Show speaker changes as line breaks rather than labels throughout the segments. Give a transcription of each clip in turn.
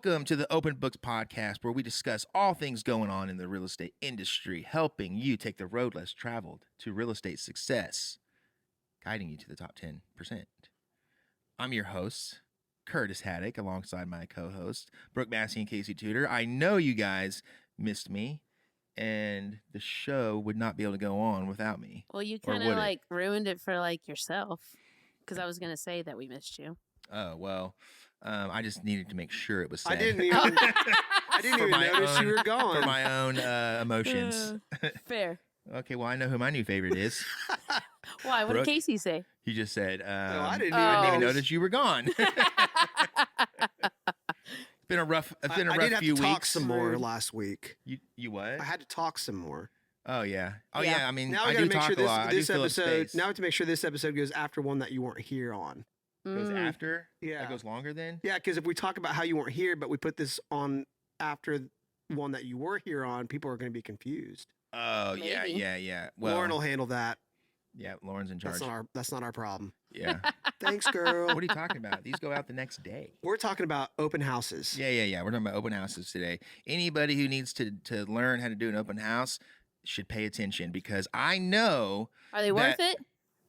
Welcome to the Open Books Podcast, where we discuss all things going on in the real estate industry, helping you take the road less traveled to real estate success, guiding you to the top 10%. I'm your host, Curtis Haddock, alongside my co-hosts, Brooke Massey and Casey Tudor. I know you guys missed me, and the show would not be able to go on without me.
Well, you kind of like ruined it for like yourself, because I was going to say that we missed you.
Oh, well, I just needed to make sure it was said.
I didn't even notice you were gone.
For my own emotions.
Fair.
Okay, well, I know who my new favorite is.
Why? What
Brooke?
did Casey say?
He just said,
I didn't
even notice you were gone. It's been a rough few weeks.
I did have to talk some more last week.
You what?
I had to talk some more.
Oh, yeah. Oh,
Yeah.
yeah. I mean,
Now
I
we
do
got to make
talk
sure
a lot. I do
this
fill up
episode.
space.
Now we have to make sure this episode goes after one that you weren't here on.
Goes after?
Yeah.
That goes longer then?
Yeah, because if we talk about how you weren't here, but we put this on after one that you were here on, people are going to be confused.
Oh, yeah,
Maybe.
yeah. Well,
Lauren will handle that.
yeah, Lauren's in charge.
That's not our problem.
Yeah.
Thanks, girl.
What are you talking about? These go out the next day.
We're talking about open houses.
Yeah. We're talking about open houses today. Anybody who needs to learn how to do an open house should pay attention, because I know
Are they worth it?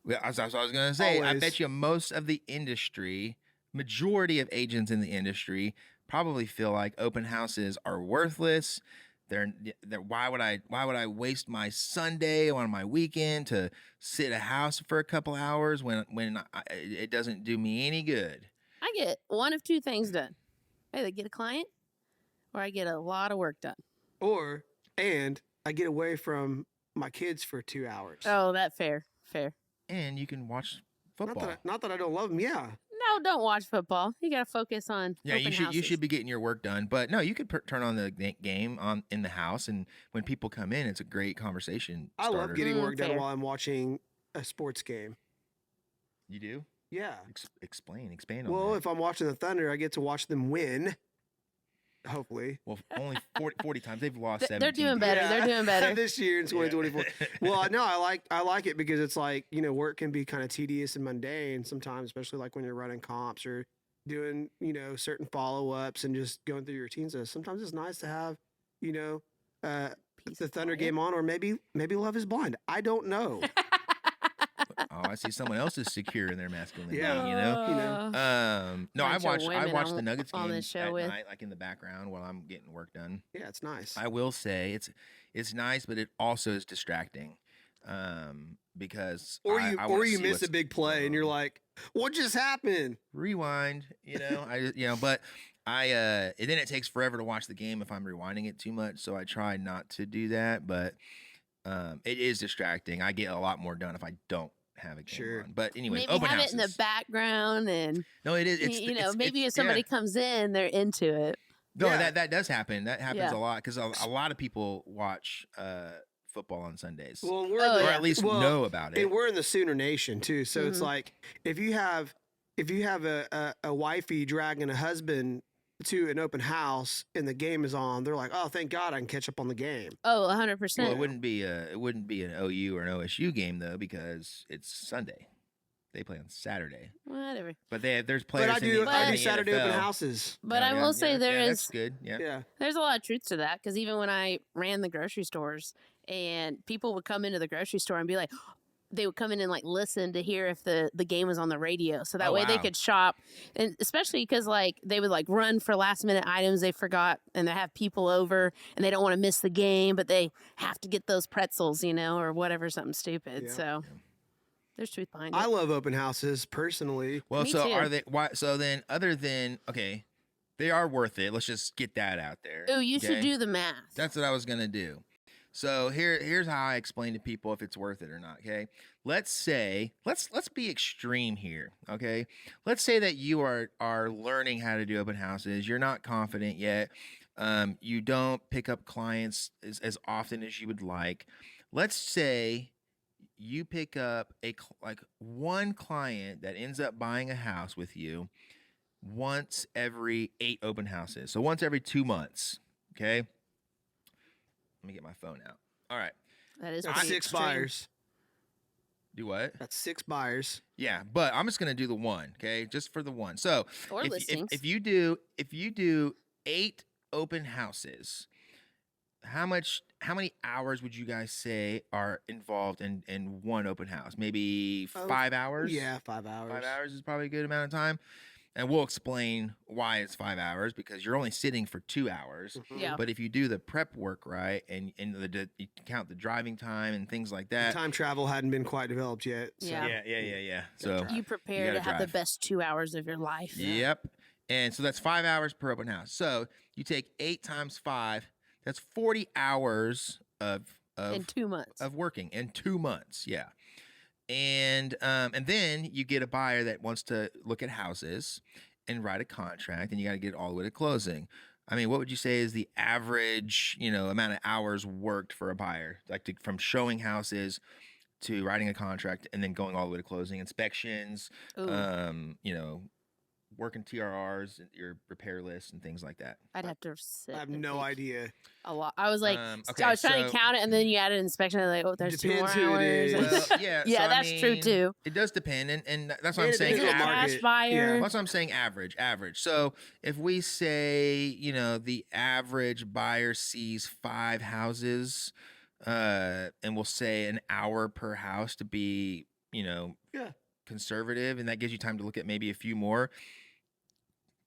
well, as I was going to say, I
Always.
bet you most of the industry, majority of agents in the industry, probably feel like open houses are worthless. They're why would I waste my Sunday on my weekend to sit at a house for a couple hours when it doesn't do me any good?
I get one of two things done. I either get a client or I get a lot of work done.
And I get away from my kids for 2 hours.
Oh, that fair.
And you can watch football.
Not that I don't love them. Yeah.
No, don't watch football. You got to focus on
Yeah,
open
you should
houses.
be getting your work done. But no, you could turn on the game in the house, and when people come in, it's a great conversation
I
starter.
love getting work done
fair.
while I'm watching a sports game.
You do?
Yeah.
Expand on
Well,
that.
if I'm watching the Thunder, I get to watch them win. Hopefully.
Well, only 40 times they've lost.
They're
17
doing better. They're doing better.
this year in 2024. Well, no, I like it because it's like, work can be kind of tedious and mundane sometimes, especially like when you're running comps or doing, certain follow-ups and just going through your routines. So sometimes it's nice to have,
Peace
the
and
Thunder
quiet.
game on, or maybe Love is Blind. I don't know.
Oh, I see someone else is secure in their masculinity.
Yeah.
You know. No, I
Bunch of
watch
women
the Nuggets
on
game
this show
at
with.
night, like in the background while I'm getting work done.
Yeah, it's nice.
I will say it's nice, but it also is distracting, because
Or
I
you
wanna see
miss
what's
a big play
going
and you're
on.
like, what just happened?
Rewind. But and then it takes forever to watch the game if I'm rewinding it too much, so I try not to do that. But it is distracting. I get a lot more done if I don't have a game
Sure.
on. But anyway,
Maybe
open
have
houses.
it in the background, and
No, it is. It's,
maybe
it's,
if somebody
yeah.
comes in, they're into it.
No,
Yeah.
that does happen. That happens
Yeah.
a lot because a lot of people watch football on Sundays,
Well,
Oh,
or
yeah.
at least know about it.
And we're in the Sooner Nation too, so it's
Mhm.
like if you have a wifey dragging a husband to an open house and the game is on, they're like, oh, thank God I can catch up on the game.
Oh,
Well,
100%.
it wouldn't be an OU or an OSU game though because it's Sunday. They play on Saturday,
Whatever.
but there's
But
players.
I
in
do
the,
I
in
do
the
Saturday
NFL.
open houses.
But I will say
that's
there's
good. Yeah.
Yeah.
a lot of truth to that, because even when I ran the grocery stores and people would come into the grocery store and be like, they would come in and like listen to hear if the game was on the radio, so that
Oh,
way they
wow.
could shop. And especially because like they would like run for last minute items they forgot, and they have people over and they don't want to miss the game, but they have to get those pretzels, or whatever, something stupid.
Yeah.
So there's truth behind it.
I love open houses personally.
Well,
Me
so
too.
are they? Why? So then, other than they are worth it. Let's just get that out there.
Oh, you should
okay?
do the math.
That's what I was gonna do. So here's how I explain to people if it's worth it or not. Okay, let's be extreme here. Okay, let's say that you are learning how to do open houses. You're not confident yet. You don't pick up clients as often as you would like. Let's say you pick up one client that ends up buying a house with you once every 8 open houses. So once every 2 months. Okay. Let me get my phone out. All right.
That is
That's
pretty
6
extreme.
buyers.
Do what?
That's 6 buyers.
Yeah, but I'm just gonna do the one, okay? Just for the one. So
Or
if
listings.
you do 8 open houses, how many hours would you guys say are involved in one open house? Maybe
Oh,
5 hours?
Yeah, 5 hours.
5 hours is probably a good amount of time. And we'll explain why it's 5 hours, because you're only sitting for 2 hours.
Mhm.
Yeah.
But if you do the prep work right, and you count the driving time and things like that.
Time travel hadn't been quite developed yet. So.
Yeah.
Yeah. So
You prepare
gotta
to have
drive.
the best 2 hours of your life.
Yep. And so that's 5 hours per open house. So you take 8 times 5, that's 40 hours of
In 2 months.
of working in 2 months. Yeah. And then you get a buyer that wants to look at houses and write a contract, and you got to get it all the way to closing. I mean, what would you say is the average, amount of hours worked for a buyer, like from showing houses to writing a contract and then going all the way to closing, inspections,
Ooh,
working TRRs, your repair lists, and things like that?
I'd have to sit
I have
and
no
think.
idea.
A lot. I was like,
Okay,
I was trying
so-
to count it, and then you added inspection. And like, oh, there's 2 more
Depends who it
hours.
is.
Well, yeah,
Yeah,
so, I
that's true,
mean,
too.
It does depend, and that's what
And
I'm
it
saying.
Is it a
depends on the
cash
market.
buyer?
Yeah.
That's what I'm saying. Average. So if we say, the average buyer sees 5 houses, and we'll say an hour per house to be,
Yeah.
conservative, and that gives you time to look at maybe a few more,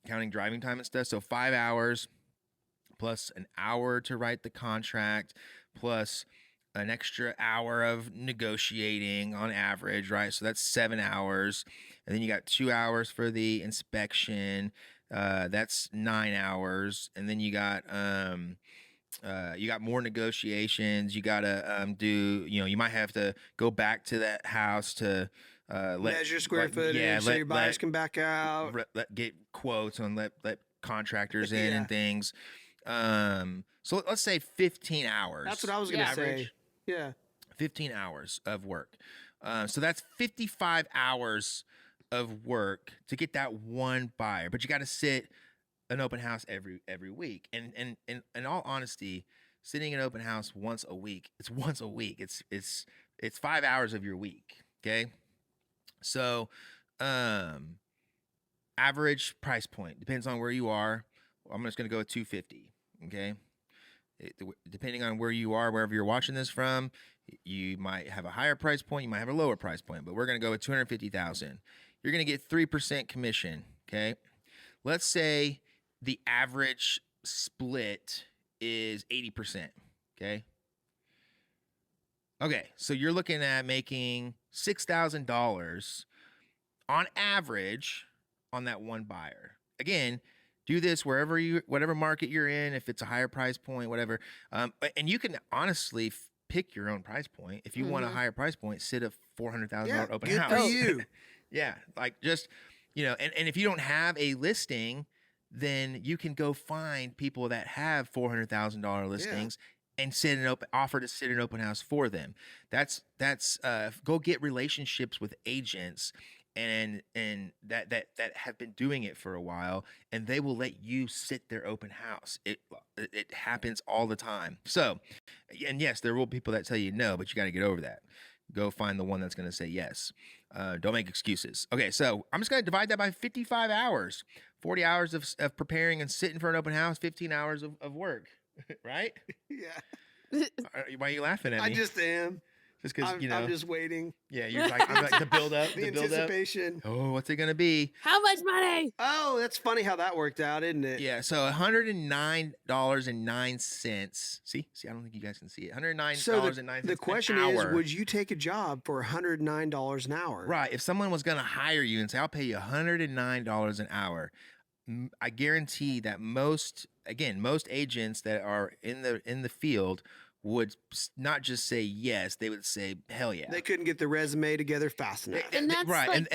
counting driving time and stuff. So 5 hours plus an hour to write the contract, plus an extra hour of negotiating on average, right? So that's 7 hours. And then you got 2 hours for the inspection. That's 9 hours. And then you got more negotiations. You gotta do, you might have to go back to that house to
Measure square footage so your buyers can back out.
get quotes on let contractors in
Yeah.
and things. So let's say 15 hours.
That's what I was going to
Yeah.
say.
Average.
Yeah.
15 hours of work. So that's 55 hours of work to get that one buyer. But you got to sit an open house every week. And in all honesty, sitting an open house once a week, it's once a week. It's 5 hours of your week. Okay. So average price point depends on where you are. I'm just going to go with 250. Okay. Depending on where you are, wherever you're watching this from, you might have a higher price point, you might have a lower price point, but we're going to go with 250,000. You're going to get 3% commission. Okay. Let's say the average split is 80%. Okay. Okay. So you're looking at making $6,000 on average on that one buyer. Again, do this whatever market you're in, if it's a higher price point, whatever. And you can honestly pick your own price point. If you want a
Mhm.
higher price point, sit a $400,000
Yeah.
open
Good
house.
for you.
Yeah, like just, and if you don't have a listing, then you can go find people that have $400,000 listings and offer to sit an open house for them. That's go get relationships with agents and that have been doing it for a while, and they will let you sit their open house. It happens all the time. So, and yes, there will be people that tell you no, but you got to get over that. Go find the one that's going to say yes. Don't make excuses. Okay, so I'm just going to divide that by 55 hours. 40 hours of preparing and sitting for an open house, 15 hours of work, right?
Yeah.
Why are you laughing at me?
I just am.
Just because,
I'm just waiting.
Yeah, I'm like the build up,
The
the build up.
anticipation.
Oh, what's it going to be?
How much money?
Oh, that's funny how that worked out, isn't it?
Yeah, so $109.09. See, I don't think you guys can see it. $109.09
So
an
the question
hour.
is, would you take a job for $109 an hour?
Right. If someone was going to hire you and say, I'll pay you $109 an hour, I guarantee that most agents that are in the field would not just say yes, they would say, hell yeah.
They couldn't get the resume together fast enough.
And that's
right.
like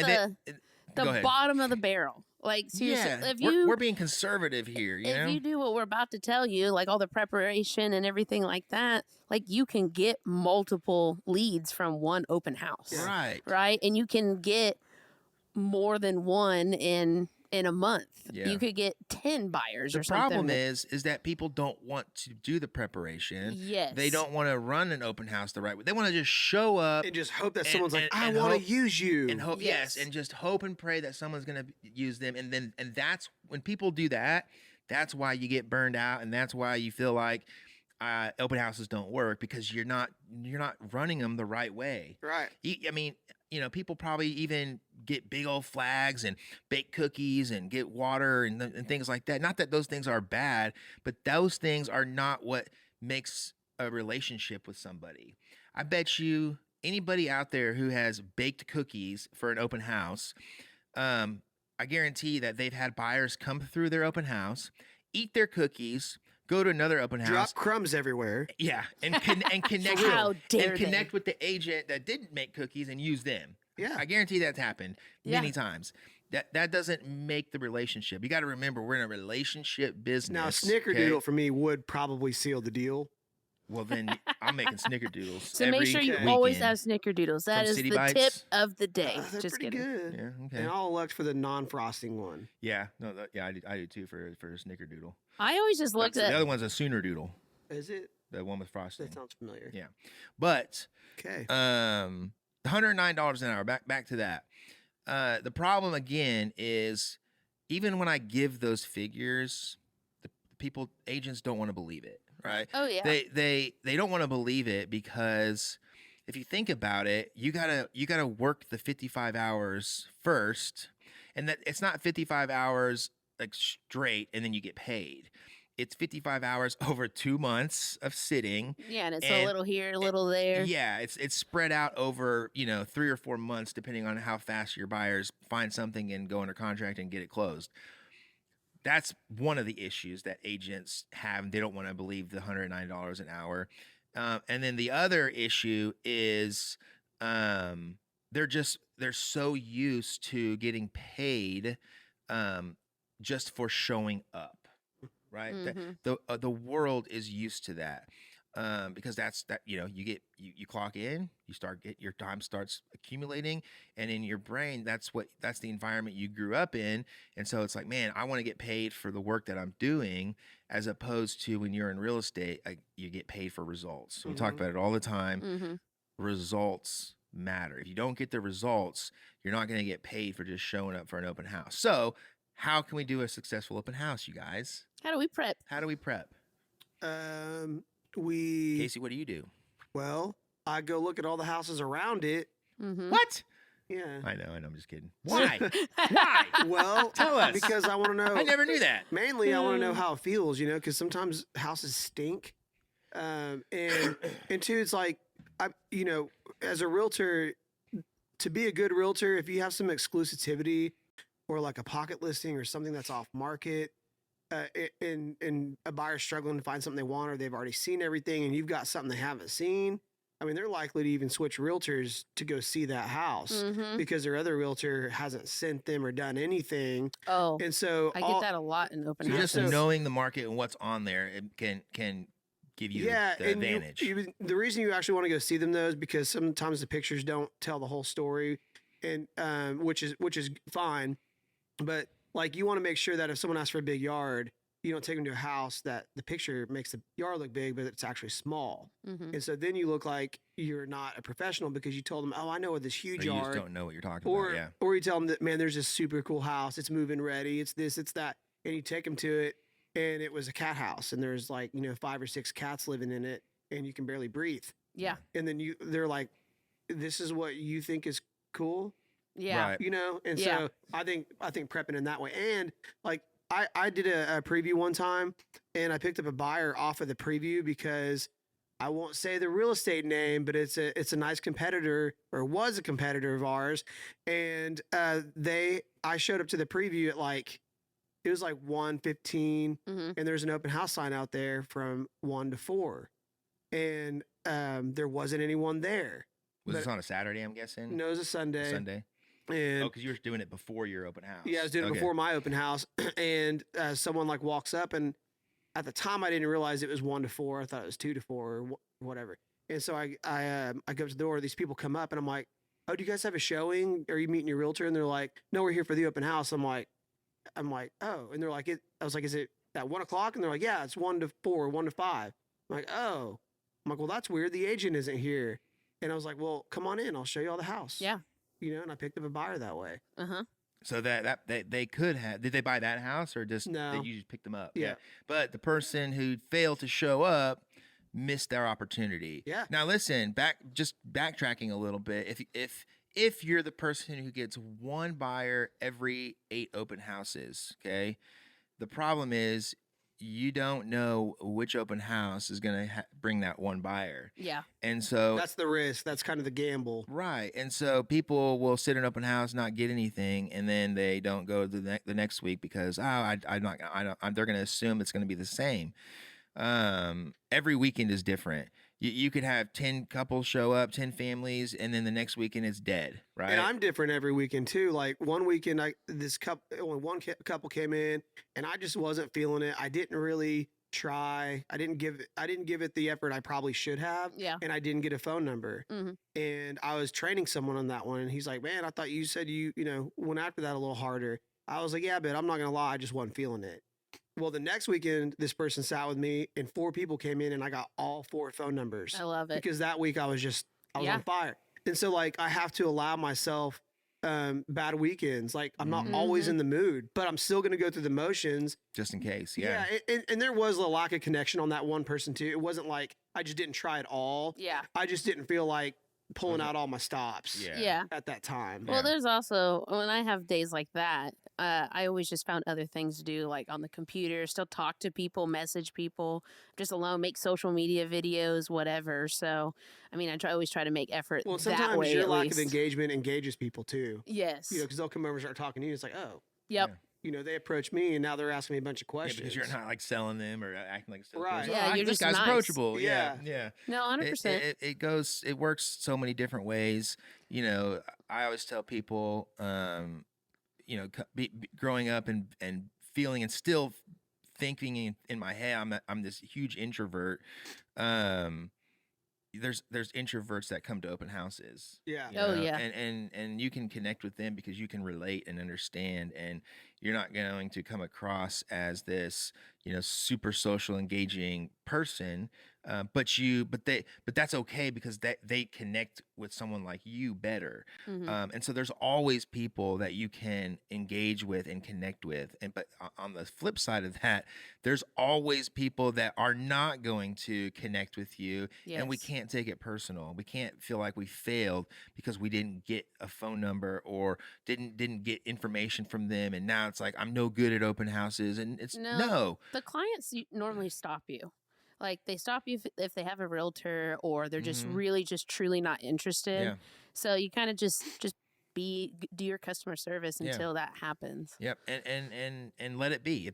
Go
the
ahead.
bottom of the barrel. Like seriously,
Yeah,
if you
we're being conservative here, you know?
if you do what we're about to tell you, like all the preparation and everything like that, like you can get multiple leads from one open house.
Right.
Right? And you can get more than one in a month.
Yeah.
You could get 10 buyers
The
or something.
problem is that people don't want to do the preparation.
Yes.
They don't want to run an open house the right way. They want to just show up
And just hope that
And-
someone's like,
and-
I
and
want to
hope-
use you.
and hope
Yes.
and just hope and pray that someone's going to use them, and that's when people do that, That's why you get burned out, and that's why you feel like open houses don't work, because you're not running them the right way.
Right.
I mean, people probably even get big old flags and bake cookies and get water and things like that. Not that those things are bad, but those things are not what makes a relationship with somebody. I bet you anybody out there who has baked cookies for an open house, I guarantee that they've had buyers come through their open house, eat their cookies, go to another open house,
Drop crumbs everywhere.
yeah, and connect
How dare
and
they?
connect with the agent that didn't make cookies and use them.
Yeah.
I guarantee that's happened
Yeah.
many times. That doesn't make the relationship. You got to remember, we're in a relationship business.
Now, Snickerdoodle for me would probably seal the deal.
Well, then I'm making Snickerdoodles.
So
every
make sure you
weekend.
always have Snickerdoodles. That
From
is
City
the tip
Bites?
of the day.
They're
Just
pretty
kidding.
good.
Yeah. Okay.
And I'll elect for the non-frosting one.
Yeah. No. Yeah. I do too for Snickerdoodle.
I always just looked
The
at.
other one's a Sooner Doodle.
Is it?
The one with frosting.
That sounds familiar.
Yeah. But
Okay.
$109 an hour. Back to that. The problem again is, even when I give those figures, the agents don't want to believe it, right?
Oh yeah.
They don't want to believe it, because if you think about it, you gotta work the 55 hours first, and that it's not 55 hours like straight and then you get paid. It's 55 hours over 2 months of sitting.
Yeah, and it's
and-
a little here, a little there.
Yeah, it's spread out over 3 or 4 months, depending on how fast your buyers find something and go under contract and get it closed. That's one of the issues that agents have. They don't want to believe the $109 an hour. And then the other issue is they're so used to getting paid just for showing up, right? The world is used to that. Because you clock in, your time starts accumulating, and in your brain, that's the environment you grew up in. And so it's like, man, I want to get paid for the work that I'm doing, as opposed to when you're in real estate, you get paid for results. So we talk about it all the time.
Mm-hmm.
Results matter. If you don't get the results, you're not going to get paid for just showing up for an open house. So how can we do a successful open house, you guys?
How do we prep?
How do we prep? Casey, what do you do?
Well, I go look at all the houses around it.
Mm-hmm.
What?
Yeah.
I know. I'm just kidding. Why? Why?
Well,
Tell us.
because I want to know.
I never knew that.
Mainly, I want to know how it feels, because sometimes houses stink, and two, it's like as a realtor, to be a good realtor, if you have some exclusivity or like a pocket listing or something that's off market, and a buyer's struggling to find something they want, or they've already seen everything, and you've got something they haven't seen, I mean, they're likely to even switch realtors to go see that house
Mm-hmm.
because their other realtor hasn't sent them or done anything.
Oh,
And so
I get that a lot in open
So
Yeah,
just
houses.
so-
knowing the market and what's on there, it can give you
yeah,
the
and
advantage.
the reason you actually want to go see them though is because sometimes the pictures don't tell the whole story, and which is fine, but like you want to make sure that if someone asks for a big yard, you don't take them to a house that the picture makes the yard look big, but it's actually small,
Mm-hmm.
and so then you look like you're not a professional because you told them, oh, I know this huge
Or you
yard,
just don't know what you're talking
or
about. Yeah.
or you tell them that, man, there's this super cool house, it's move-in ready, it's this, it's that, and you take them to it, and it was a cat house, and there's 5 or 6 cats living in it, and you can barely breathe,
Yeah.
and then they're like, this is what you think is cool,
Yeah.
Right.
and
Yeah.
so I think prepping in that way, and like I did a preview one time, and I picked up a buyer off of the preview because I won't say the real estate name, but it's a nice competitor, or was a competitor of ours, and I showed up to the preview at it was 1:15,
Mm-hmm.
and there's an open house sign out there from 1 to 4, and there wasn't anyone there.
Was
But-
this on a Saturday, I'm guessing?
No, it was a Sunday.
Sunday.
And
Oh, because you were doing it before your open house.
yeah, I was doing it
Okay.
before my open house, and someone walks up, and at the time I didn't realize it was 1 to 4. I thought it was 2 to 4 or whatever. And so I go to the door. These people come up, and I'm like, "Oh, do you guys have a showing? Are you meeting your realtor?" And they're like, "No, we're here for the open house." I'm like, "Oh," and they're like, I was like, "Is it at 1 o'clock?" And they're like, "Yeah, it's 1 to 4, 1 to 5." I'm like, "Oh," I'm like, "Well, that's weird. The agent isn't here." And I was like, "Well, come on in. I'll show you all the house."
Yeah.
And I picked up a buyer that way.
Uh huh.
So that they could have. Did they buy that house or just
No.
did you just pick them up?
Yeah.
But the person who failed to show up missed their opportunity.
Yeah.
Now listen, just backtracking a little bit. If you're the person who gets one buyer every 8 open houses, okay, the problem is you don't know which open house is going to bring that one buyer,
Yeah.
and so
That's the risk. That's kind of the gamble.
right, and so people will sit in an open house, not get anything, and then they don't go the next week because I'm not they're going to assume it's going to be the same. Every weekend is different. You could have 10 couples show up, 10 families, and then the next weekend it's dead, right?
And I'm different every weekend too. Like one weekend, only one couple came in, and I just wasn't feeling it. I didn't really try. I didn't give it the effort I probably should have.
Yeah.
And I didn't get a phone number.
Mhm.
And I was training someone on that one, and he's like, "Man, I thought you said you went after that a little harder." I was like, "Yeah, but I'm not gonna lie, I just wasn't feeling it." Well, the next weekend, this person sat with me, and 4 people came in, and I got all 4 phone numbers.
I love it.
Because that week I was
Yeah.
on fire. And so like I have to allow myself bad weekends. Like I'm not always in the mood, but I'm still going to go through the motions.
Just in case, yeah.
And there was a lack of connection on that one person too. It wasn't like I just didn't try at all.
Yeah.
I just didn't feel like pulling out all my stops
Yeah.
at that time.
Well,
Yeah.
there's also when I have days like that, I always just found other things to do, like on the computer, still talk to people, message people, just alone, make social media videos, whatever. So, I mean, always try to make effort.
Well,
that
sometimes
way,
your
at
lack
least.
of engagement engages people too.
Yes.
Because they'll come over and start talking to you. It's like, oh,
Yep.
they approached me and now they're asking me a bunch of
Yeah,
questions.
because you're not like selling them or acting like a salesperson.
Right.
Yeah, you're
this
just
guy's
nice.
approachable.
Yeah.
Yeah.
No, 100%.
It works so many different ways. I always tell people, growing up and feeling and still thinking in my head, I'm this huge introvert. There's introverts that come to open houses.
Yeah.
Oh, yeah.
And you can connect with them because you can relate and understand, and you're not going to come across as this super social engaging person, but that's okay because they connect with someone like you better.
Mhm.
And so there's always people that you can engage with and connect with, but on the flip side of that, there's always people that are not going to connect with you. And we
Yes.
can't take it personal. We can't feel like we failed because we didn't get a phone number or didn't get information from them, and now it's like I'm no good at open houses. And it's no.
The clients normally stop you. Like they stop you if they have a realtor or they're just
Mhm.
really just truly not interested.
Yeah.
So you kind of just do your customer service
Yeah.
until that happens.
Yep. And let it be. If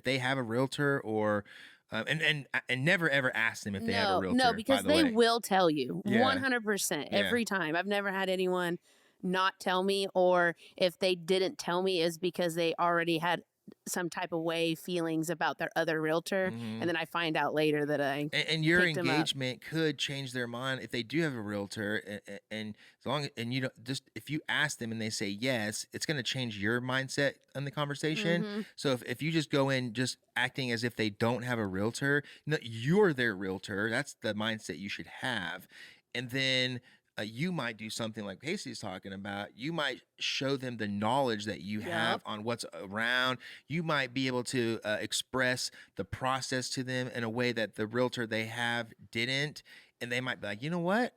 they have a realtor or and never ever ask them if they have a realtor.
No,
by
because
the
they
way.
will tell you
Yeah.
100%
Yeah.
every time. I've never had anyone not tell me, or if they didn't tell me is because they already had some type of feelings about their other realtor,
Mhm.
and then I find out later that
And your
picked 'em up.
engagement could change their mind if they do have a realtor, and as long and you don't just if you ask them and they say yes, it's going to change your mindset in the conversation.
Mhm.
So if you just go in just acting as if they don't have a realtor, no, you're their realtor. That's the mindset you should have, and then. You might do something like Casey's talking about. You might show them the knowledge that you have
Yep.
on what's around. You might be able to express the process to them in a way that the realtor they have didn't. And they might be like, you know what?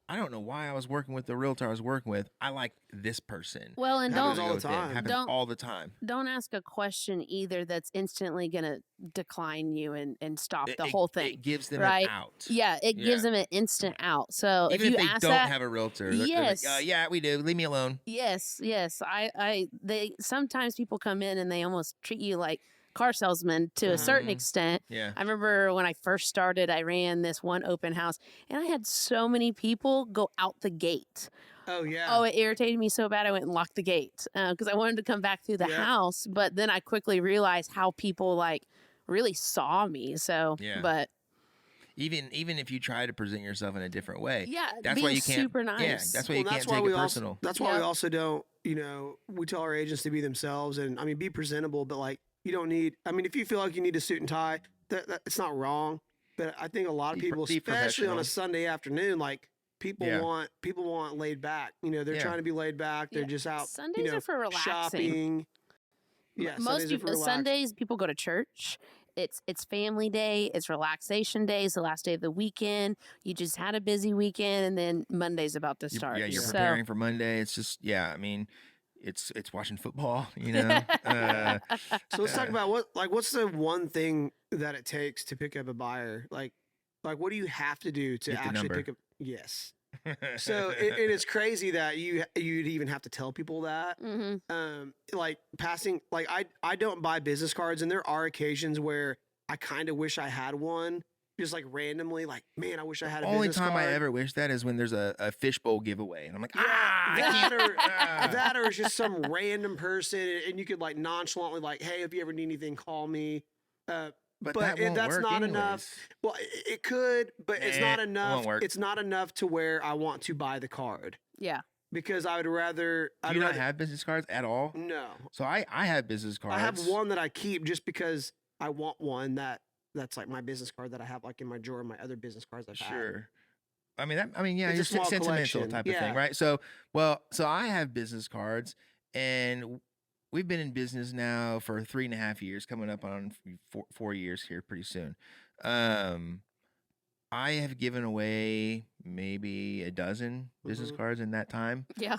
I don't know why I was working with the realtor I was working with. I like this person.
Well, and
Happens
don't
all the time.
Happens
Don't-
all the time.
don't ask a question either that's instantly going to decline you and stop the
It-
whole thing.
It gives them
right?
an out.
Yeah, it gives them an instant out. So
Even
if
if
you
they
ask
don't
that,
have a realtor, they're like,
Yes.
yeah, we do. Leave me alone.
yes, they sometimes people come in and they almost treat you like car salesmen to a certain
Mhm.
extent.
Yeah.
I remember when I first started, I ran this one open house and I had so many people go out the gate.
Oh yeah.
Oh, it irritated me so bad I went and locked the gate because I wanted to come back through the
Yeah.
house. But then I quickly realized how people really saw me. So,
Yeah.
but
Even if you try to present yourself in a different way.
yeah,
That's
being
why you can't.
super nice.
Yeah, that's why you can't take it personal.
That's why we
Yep.
also don't. We tell our agents to be themselves, and I mean, be presentable. But like, you don't need. I mean, if you feel like you need a suit and tie, that it's not wrong. But I think a lot of
Be
people,
professional.
especially on a Sunday afternoon, like people
Yeah.
want laid back. You know, they're
Yeah.
trying to be laid back. They're
Yeah,
just out,
Sundays
you know,
are for relaxing.
shopping. Yeah,
Most
Sundays are for
people
relaxing.
Sundays people go to church. It's family day. It's relaxation day. It's the last day of the weekend. You just had a busy weekend, and then Monday's about to start.
Yeah, you're
So-
preparing for Monday. It's just, yeah, I mean, it's watching football, you know.
So let's talk about what's the one thing that it takes to pick up a buyer? Like what do you have to do to
Get the
actually
number.
pick up? Yes. So it is crazy that you'd even have to tell people that.
hmm
Like passing, like I don't buy business cards, and there are occasions where I kind of wish I had one, just like randomly. Like, man, I wish I had a
Only
business
time I
card.
ever wish that is when there's a fishbowl giveaway, and I'm like,
Yeah,
I
that
can't. Ah.
that or it's just some random person, and you could like nonchalantly like, hey, if you ever need anything, call me.
But
but
that won't
that's
work
not
anyways.
enough. Well, it could, but it's not
It won't
enough.
work.
It's not enough to where I want to buy the card
Yeah.
because I would rather.
Do
I'd
you not
rather,
have business cards at all?
No,
So I have business cards.
I have one that I keep just because I want one that's like my business card that I have like in my drawer. My other business cards I've had.
Sure. I mean, yeah,
It's a
just
small
sentimental
collection.
type of thing,
Yeah.
right? So I have business cards, and we've been in business now for 3.5 years, coming up on 4 years here pretty soon. I have given away maybe a dozen business
Mhm.
cards in that time.
Yeah.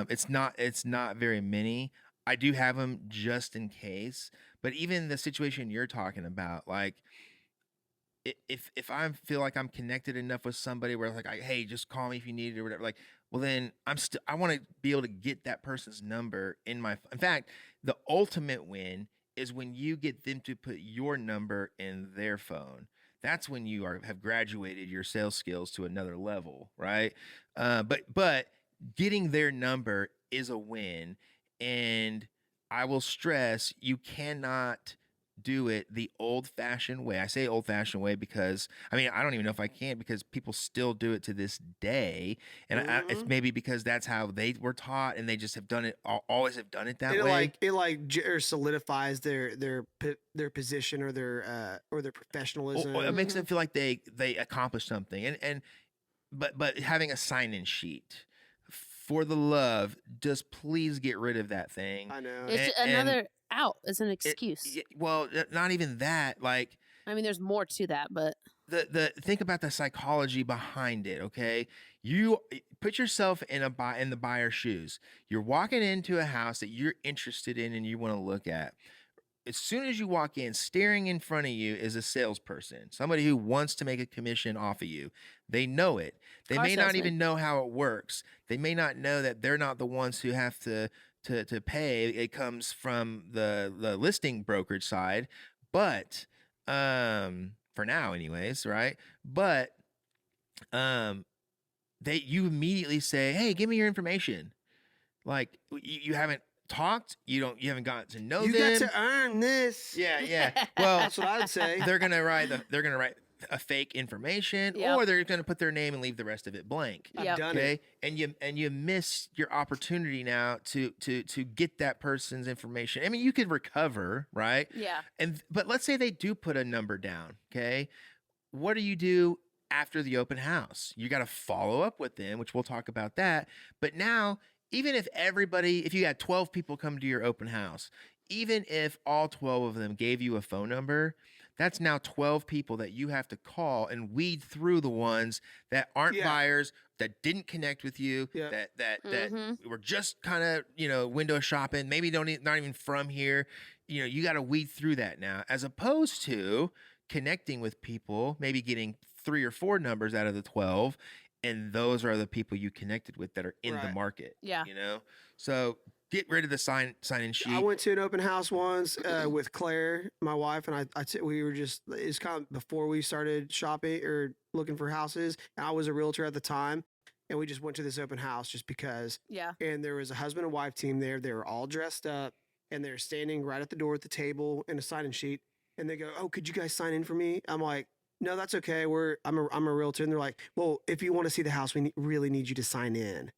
It's not very many. I do have them just in case, but even the situation you're talking about, like if I feel like I'm connected enough with somebody where like, hey, just call me if you need it or whatever, like, well then I want to be able to get that person's number in my. In fact, the ultimate win is when you get them to put your number in their phone. That's when you have graduated your sales skills to another level, right? But getting their number is a win, and I will stress you cannot do it the old-fashioned way. I say old-fashioned way because I mean I don't even know if I can because people still do it to this day, and it's
Mhm.
maybe because that's how they were taught, and they just have done it always have done it that
It
way.
or solidifies their position or their professionalism.
Or it makes them feel like they accomplished something, and but having a sign-in sheet, for the love, just please get rid of that thing.
I know.
It's
And-
another out. It's an
It-
excuse.
well, not even that. Like
I mean, there's more to that, but
the think about the psychology behind it. Okay, you put yourself in the buyer's shoes. You're walking into a house that you're interested in and you want to look at. As soon as you walk in, staring in front of you is a salesperson, somebody who wants to make a commission off of you. They know it. They
Car
may not
salesman.
even know how it works. They may not know that they're not the ones who have to pay. It comes from the listing brokerage side, but for now, anyways, right? But you immediately say, "Hey, give me your information." Like you haven't talked, you haven't gotten to know
You
them.
got to earn this.
Yeah. Well,
That's what I would say.
they're gonna write a fake information,
Yep.
or they're gonna put their name and leave the rest of it blank.
I've
Yep.
done
Okay,
it.
and you miss your opportunity now to get that person's information. I mean, you could recover, right?
yeah.
But let's say they do put a number down. Okay, what do you do after the open house? You got to follow up with them, which we'll talk about that. But now, even if you had 12 people come to your open house, even if all 12 of them gave you a phone number, that's now 12 people that you have to call and weed through the ones that aren't
Yeah.
buyers, that didn't connect with you,
Yeah.
that
Mhm.
were just kind of, window shopping, maybe not even from here. You got to weed through that now, as opposed to connecting with people, maybe getting 3 or 4 numbers out of the 12, and those are the people you connected with that are in the
Right.
market.
Yeah.
So get rid of the sign-in sheet.
I went to an open house once with Claire, my wife, and we were just, it's kind of before we started shopping or looking for houses. And I was a realtor at the time. And we just went to this open house just because.
Yeah.
And there was a husband and wife team there. They were all dressed up and they're standing right at the door at the table in a sign-in sheet. And they go, "Oh, could you guys sign in for me?" I'm like, "No, that's okay. I'm a realtor." And they're like, "Well, if you want to see the house, we really need you to sign in."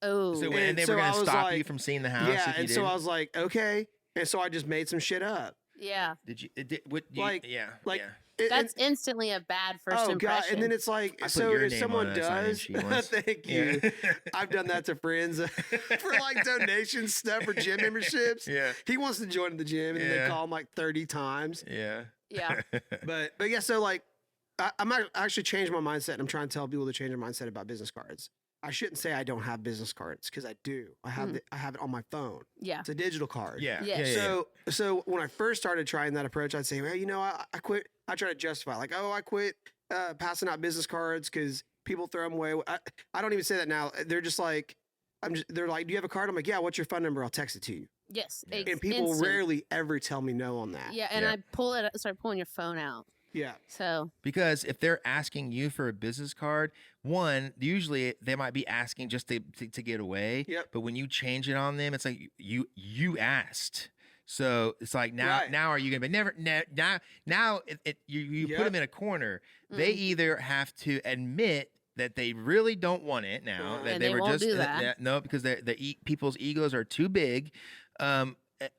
Oh.
And they
so
were
I
going to
was
stop you
like-
from seeing the house.
Yeah,
if you
and so
didn't?
I was like, "Okay." And so I just made some shit up.
Yeah.
Did you? What?
Like-
yeah.
like,
yeah.
That's instantly a bad first
oh
impression.
god, and then it's like,
I put
so
your
if
name
someone
on a sign-in
does,
sheet once.
thank
Yeah.
you. I've done that to friends for like donation stuff for gym memberships.
Yeah.
He wants to join the gym, and
Yeah.
they call him like 30 times.
Yeah.
Yeah.
But yeah, so like, I actually changed my mindset, and I'm trying to tell people to change their mindset about business cards. I shouldn't say I don't have business cards because I do. I have I have it on my phone.
Yeah.
It's a digital card.
Yeah.
Yes.
Yeah.
So when I first started trying that approach, I'd say, well, you know, I quit. I try to justify like, oh, I quit passing out business cards because people throw them away. I don't even say that now. They're just like, they're like, do you have a card? I'm like, yeah. What's your phone number? I'll text it to you.
Yes.
Yeah.
It's
And people
instant.
rarely ever tell me no on that.
Yeah, and
Yeah.
I start pulling your phone out.
Yeah.
So
Because if they're asking you for a business card, one, usually they might be asking just to get away.
Yep.
But when you change it on them, it's like you asked. So it's like now
Right.
now are you gonna be now you put
Yep.
them in a corner. They either have to admit that they really don't want it now, that
And
they
they
were
won't
just
do that.
no, because people's egos are too big,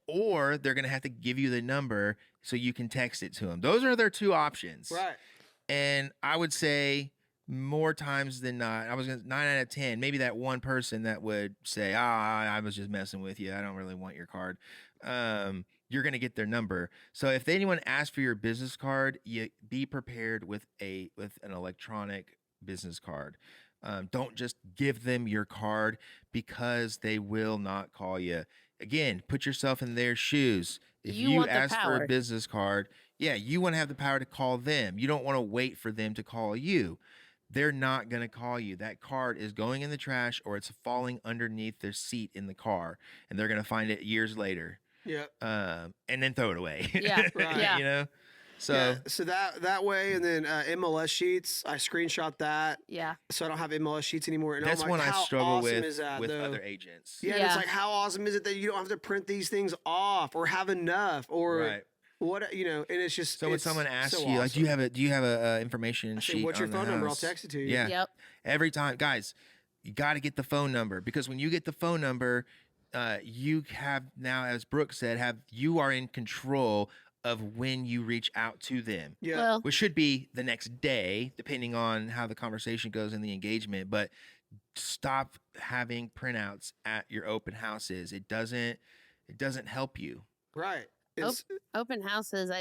or they're gonna have to give you the number so you can text it to them. Those are their two options.
Right.
And I would say more times than not, I was gonna 9 out of 10, maybe that one person that would say, I was just messing with you. I don't really want your card. You're gonna get their number. So if anyone asks for your business card, you be prepared with an electronic business card. Don't just give them your card because they will not call you. Again, put yourself in their shoes. If
You
you
want the
ask for
power.
a business card, yeah, you want to have the power to call them. You don't want to wait for them to call you. They're not going to call you. That card is going in the trash or it's falling underneath their seat in the car, and they're going to find it years later,
Yeah.
and then throw it away.
Yeah,
Right.
yeah.
You know? So,
Yeah, so that way, and then MLS sheets, I screenshot that,
yeah.
so I don't have MLS sheets anymore. And
that's
I'm like,
one I
how
struggle
awesome
with
is that, though?
other agents.
Yeah, and it's
Yeah.
like, how awesome is it that you don't have to print these things off or have enough or
Right.
what, you know? And it's just
So when
it's
someone asks
so
you, like,
awesome.
do you have a information
I say,
sheet?
what's your
on the
phone number? I'll
house?"
text it to you.
Yeah.
Yep.
Every time, guys, you got to get the phone number, because when you get the phone number, you have now, as Brooke said, you are in control of when you reach out to them,
Yeah.
Well,
which should be the next day, depending on how the conversation goes in the engagement. But stop having printouts at your open houses. It doesn't help you.
Right.
Oh,
It's,
open houses, I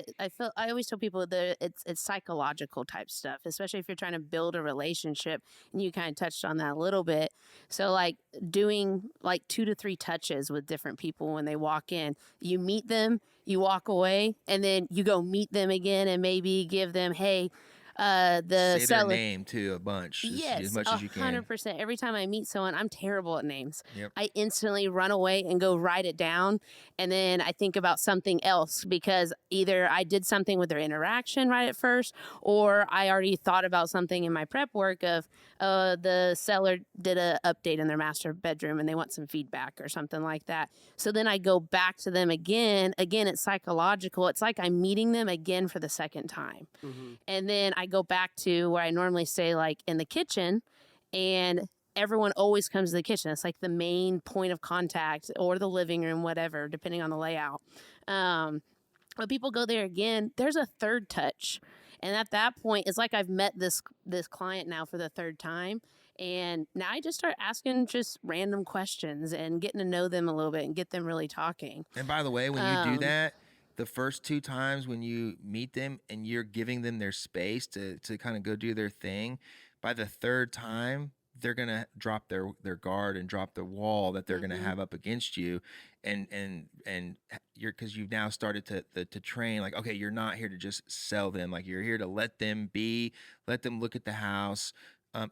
always tell people that it's psychological type stuff, especially if you're trying to build a relationship, and you kind of touched on that a little bit. So like doing like 2 to 3 touches with different people when they walk in. You meet them, you walk away, and then you go meet them again and maybe give them, hey, the
Say their
seller.
name too a bunch,
Yes,
as much as you can.
100%. Every time I meet someone, I'm terrible at names.
Yep.
I instantly run away and go write it down, and then I think about something else because either I did something with their interaction right at first, or I already thought about something in my prep work of the seller did a update in their master bedroom and they want some feedback or something like that. So then I go back to them again. Again, it's psychological. It's like I'm meeting them again for the second time.
mhm.
And then I go back to where I normally stay, like in the kitchen, and everyone always comes to the kitchen. It's like the main point of contact, or the living room, whatever, depending on the layout. But people go there again. There's a third touch. And at that point, it's like I've met this client now for the third time. And now I just start asking just random questions and getting to know them a little bit and get them really talking.
And by the way, when you do
Um,
that, the first 2 times when you meet them and you're giving them their space to kind of go do their thing, by the third time, they're gonna drop their guard and drop the wall that they're gonna
Mhm.
have up against you, and you're, because you've now started to train, like, okay, you're not here to just sell them, like you're here to let them be, let them look at the house.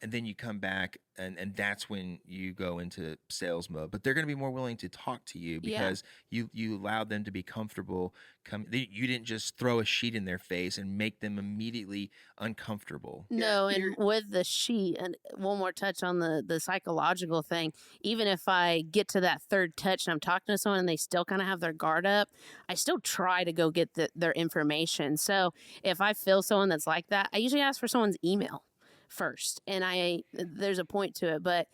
And then you come back, and that's when you go into sales mode. But they're going to be more willing to talk to you
Yeah.
because you allowed them to be comfortable. You didn't just throw a sheet in their face and make them immediately uncomfortable.
No,
Yeah,
and
you're-
with the sheet, and one more touch on the psychological thing. Even if I get to that third touch and I'm talking to someone and they still kind of have their guard up, I still try to go get their information. So if I feel someone that's like that, I usually ask for someone's email first, and there's a point to it, but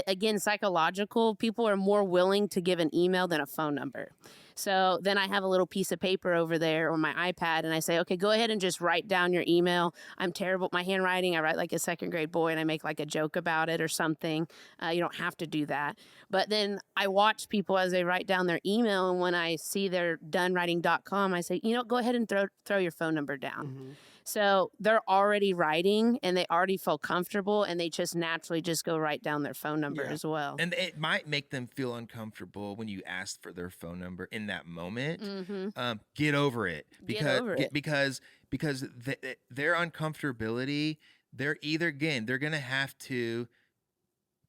again, psychological, people are more willing to give an email than a phone number. So then I have a little piece of paper over there on my iPad, and I say, okay, go ahead and just write down your email. I'm terrible at my handwriting. I write like a second grade boy, and I make like a joke about it or something. You don't have to do that. But then I watch people as they write down their email, and when I see they're done writing.com, I say, go ahead and throw your phone number down.
Mm-hmm.
So they're already writing and they already feel comfortable, and they just naturally just go write down their phone number
Yeah.
as well.
And it might make them feel uncomfortable when you ask for their phone number in that moment.
Mm-hmm.
Get over it
Get over it.
because their uncomfortability, they're gonna have to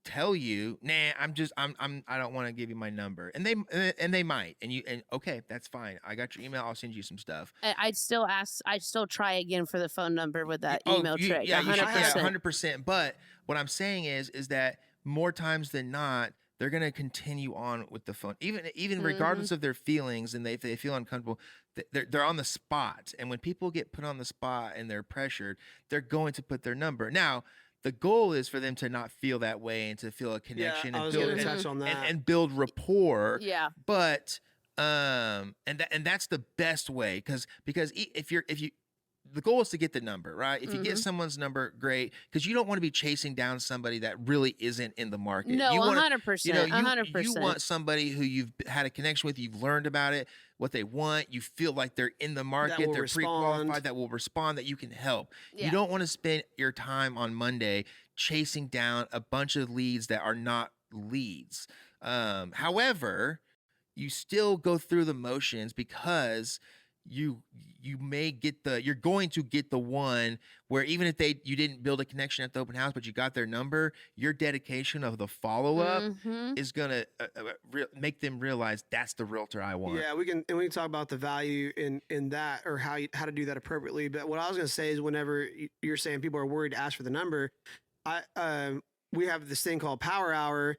tell you, nah, I don't want to give you my number, and they might, and okay, that's fine. I got your email. I'll send you some stuff.
I'd still try again for the phone number with that email trick.
Yeah,
100%.
100%. But what I'm saying is that more times than not, they're gonna continue on with the phone, even regardless of their feelings, and if they feel uncomfortable, they're on the spot. And when people get put on the spot and they're pressured, they're going to put their number. Now, the goal is for them to not feel that way and to feel a connection
I
and
was
build
going to touch on that.
and build rapport.
Yeah.
But and that's the best way, because if you the goal is to get the number, right? If you get someone's number, great, because you don't want to be chasing down somebody that really isn't in the market.
No,
you
100%.
You
100%.
you want somebody who you've had a connection with, you've learned about it, what they want, you feel like they're in the market, they're pre-qualified, that will respond, that you can help.
Yeah.
You don't want to spend your time on Monday chasing down a bunch of leads that are not leads. However, you still go through the motions, because you're going to get the one where, even if you didn't build a connection at the open house, but you got their number, your dedication of the follow-up is gonna make them realize that's the realtor I want.
Yeah, we can talk about the value in that, or how to do that appropriately. But what I was going to say is, whenever you're saying people are worried to ask for the number, we have this thing called Power Hour,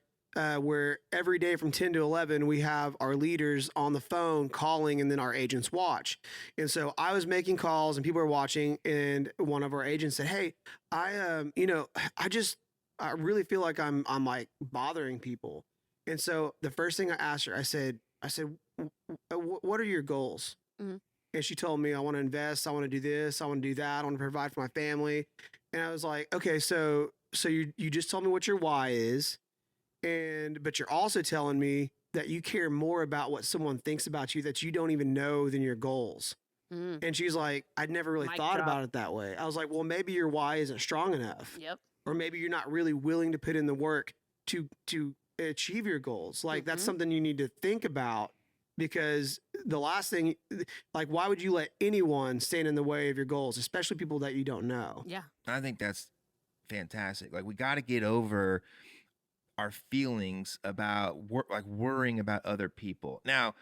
where every day from 10 to 11, we have our leaders on the phone calling, and then our agents watch. And so I was making calls and people were watching, and one of our agents said, "Hey, I really feel like I'm like bothering people." And so the first thing I asked her, I said, "What are your goals?"
Mhm.
And she told me, "I want to invest. I want to do this. I want to do that. I want to provide for my family." And I was like, "Okay, so you just told me what your why is. But you're also telling me that you care more about what someone thinks about you that you don't even know than your goals."
Mm.
And she's like, "I'd never really
Mic
thought
drop.
about it that way." I was like, "Well, maybe your why isn't strong enough,
Yep.
or maybe you're not really willing to put in the work to achieve your goals. Like, that's something you need to think about, because the last thing, like, why would you let anyone stand in the way of your goals, especially people that you don't know?"
Yeah.
I think that's fantastic. Like, we got to get over our feelings about worrying about other people. Now,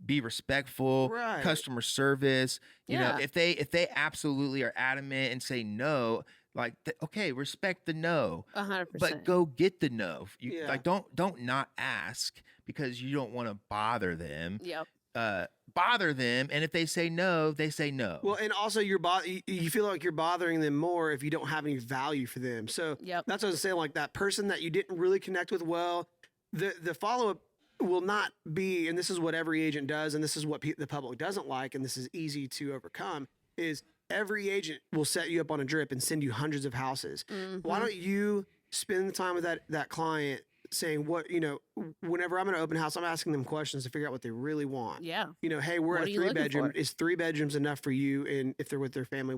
be respectful,
Right.
customer service. You know,
Yeah.
if they absolutely are adamant and say no, like, okay, respect the no,
100%.
but go get the no. You
Yeah.
like don't not ask because you don't want to bother them.
Yep.
Bother them, and if they say no, they say no.
Well, and also you feel like you're bothering them more if you don't have any value for them. So
Yep.
that's what I was saying. Like, that person that you didn't really connect with well, the follow up will not be, and this is what every agent does, and this is what the public doesn't like, and this is easy to overcome, is every agent will set you up on a drip and send you hundreds of houses. Why don't you spend the time with that client, saying, whenever I'm in an open house, I'm asking them questions to figure out what they really want.
Yeah.
Hey, we're
What
at
are
a
you looking
3-bedroom.
for?
Is 3 bedrooms enough for you? And if they're with their family,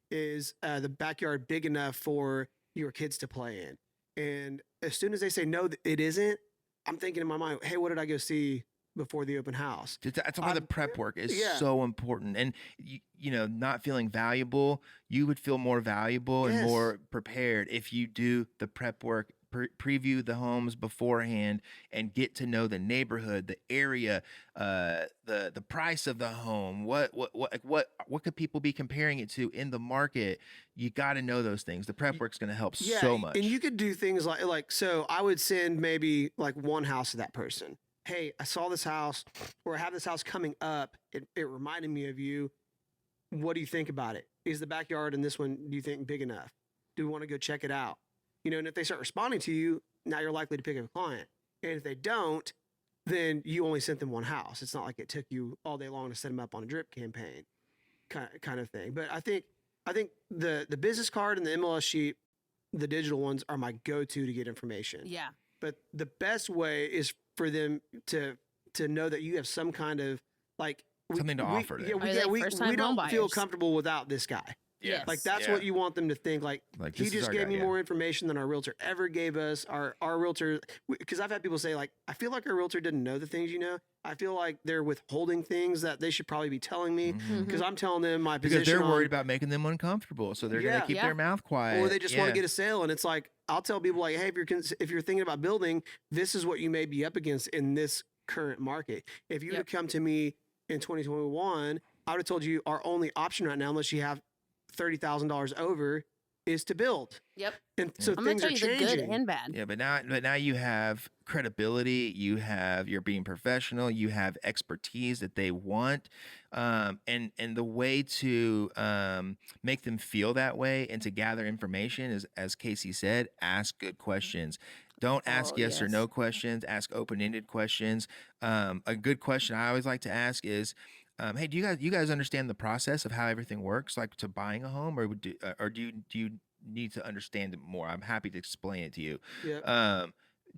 is the backyard big enough for your kids to play in? And as soon as they say no, it isn't, I'm thinking in my mind, hey, what did I go see before the open house?
That's why the prep work is
yeah.
so important. And not feeling valuable, you would feel more valuable and
Yes.
more prepared if you do the prep work, preview the homes beforehand, and get to know the neighborhood, the area, the price of the home. What could people be comparing it to in the market? You got to know those things. The prep work's going to help so much.
And you could do things like so I would send maybe like one house to that person. Hey, I saw this house, or I have this house coming up. It reminded me of you. What do you think about it? Is the backyard in this one, do you think, big enough? Do we want to go check it out? And if they start responding to you, now you're likely to pick up a client. And if they don't, then you only sent them one house. It's not like it took you all day long to set them up on a drip campaign, kind of thing. But I think the business card and the MLS sheet, the digital ones, are my go-to to get information.
Yeah.
But the best way is for them to know that you have some kind of like
Something to offer them.
Yeah,
Are they first-time
we don't
home
feel
buyers?
comfortable without this guy.
Yes.
Like that's
Yeah.
what you want them to think. Like he
this is
just
our
gave
guy,
me
yeah.
more information than our realtor ever gave us. Our realtor, because I've had people say like, I feel like our realtor didn't know the things you know. I feel like they're withholding things that they should probably be telling me
Mhm.
because I'm telling them my
Because
position.
they're worried about making them uncomfortable, so they're
Yeah.
gonna keep
Yeah.
their mouth quiet,
or they just want
Yeah.
to get a sale, and it's like I'll tell people like, hey, if you're thinking about building, this is what you may be up against in this current market. If you would have come to me in 2021, I would have told you our only option right now, unless you have $30,000 over, is to build.
Yep.
And so
I'm gonna
things
tell
are
you the
changing.
good and bad.
Yeah, but now you have credibility. You're being professional. You have expertise that they want, and the way to make them feel that way and to gather information is, as Casey said, ask good questions. Don't ask
Oh,
yes or
yes.
no questions. Ask open-ended questions. A good question I always like to ask is, hey, do you guys understand the process of how everything works, like to buying a home, or do you need to understand it more? I'm happy to explain it to you.
Yeah.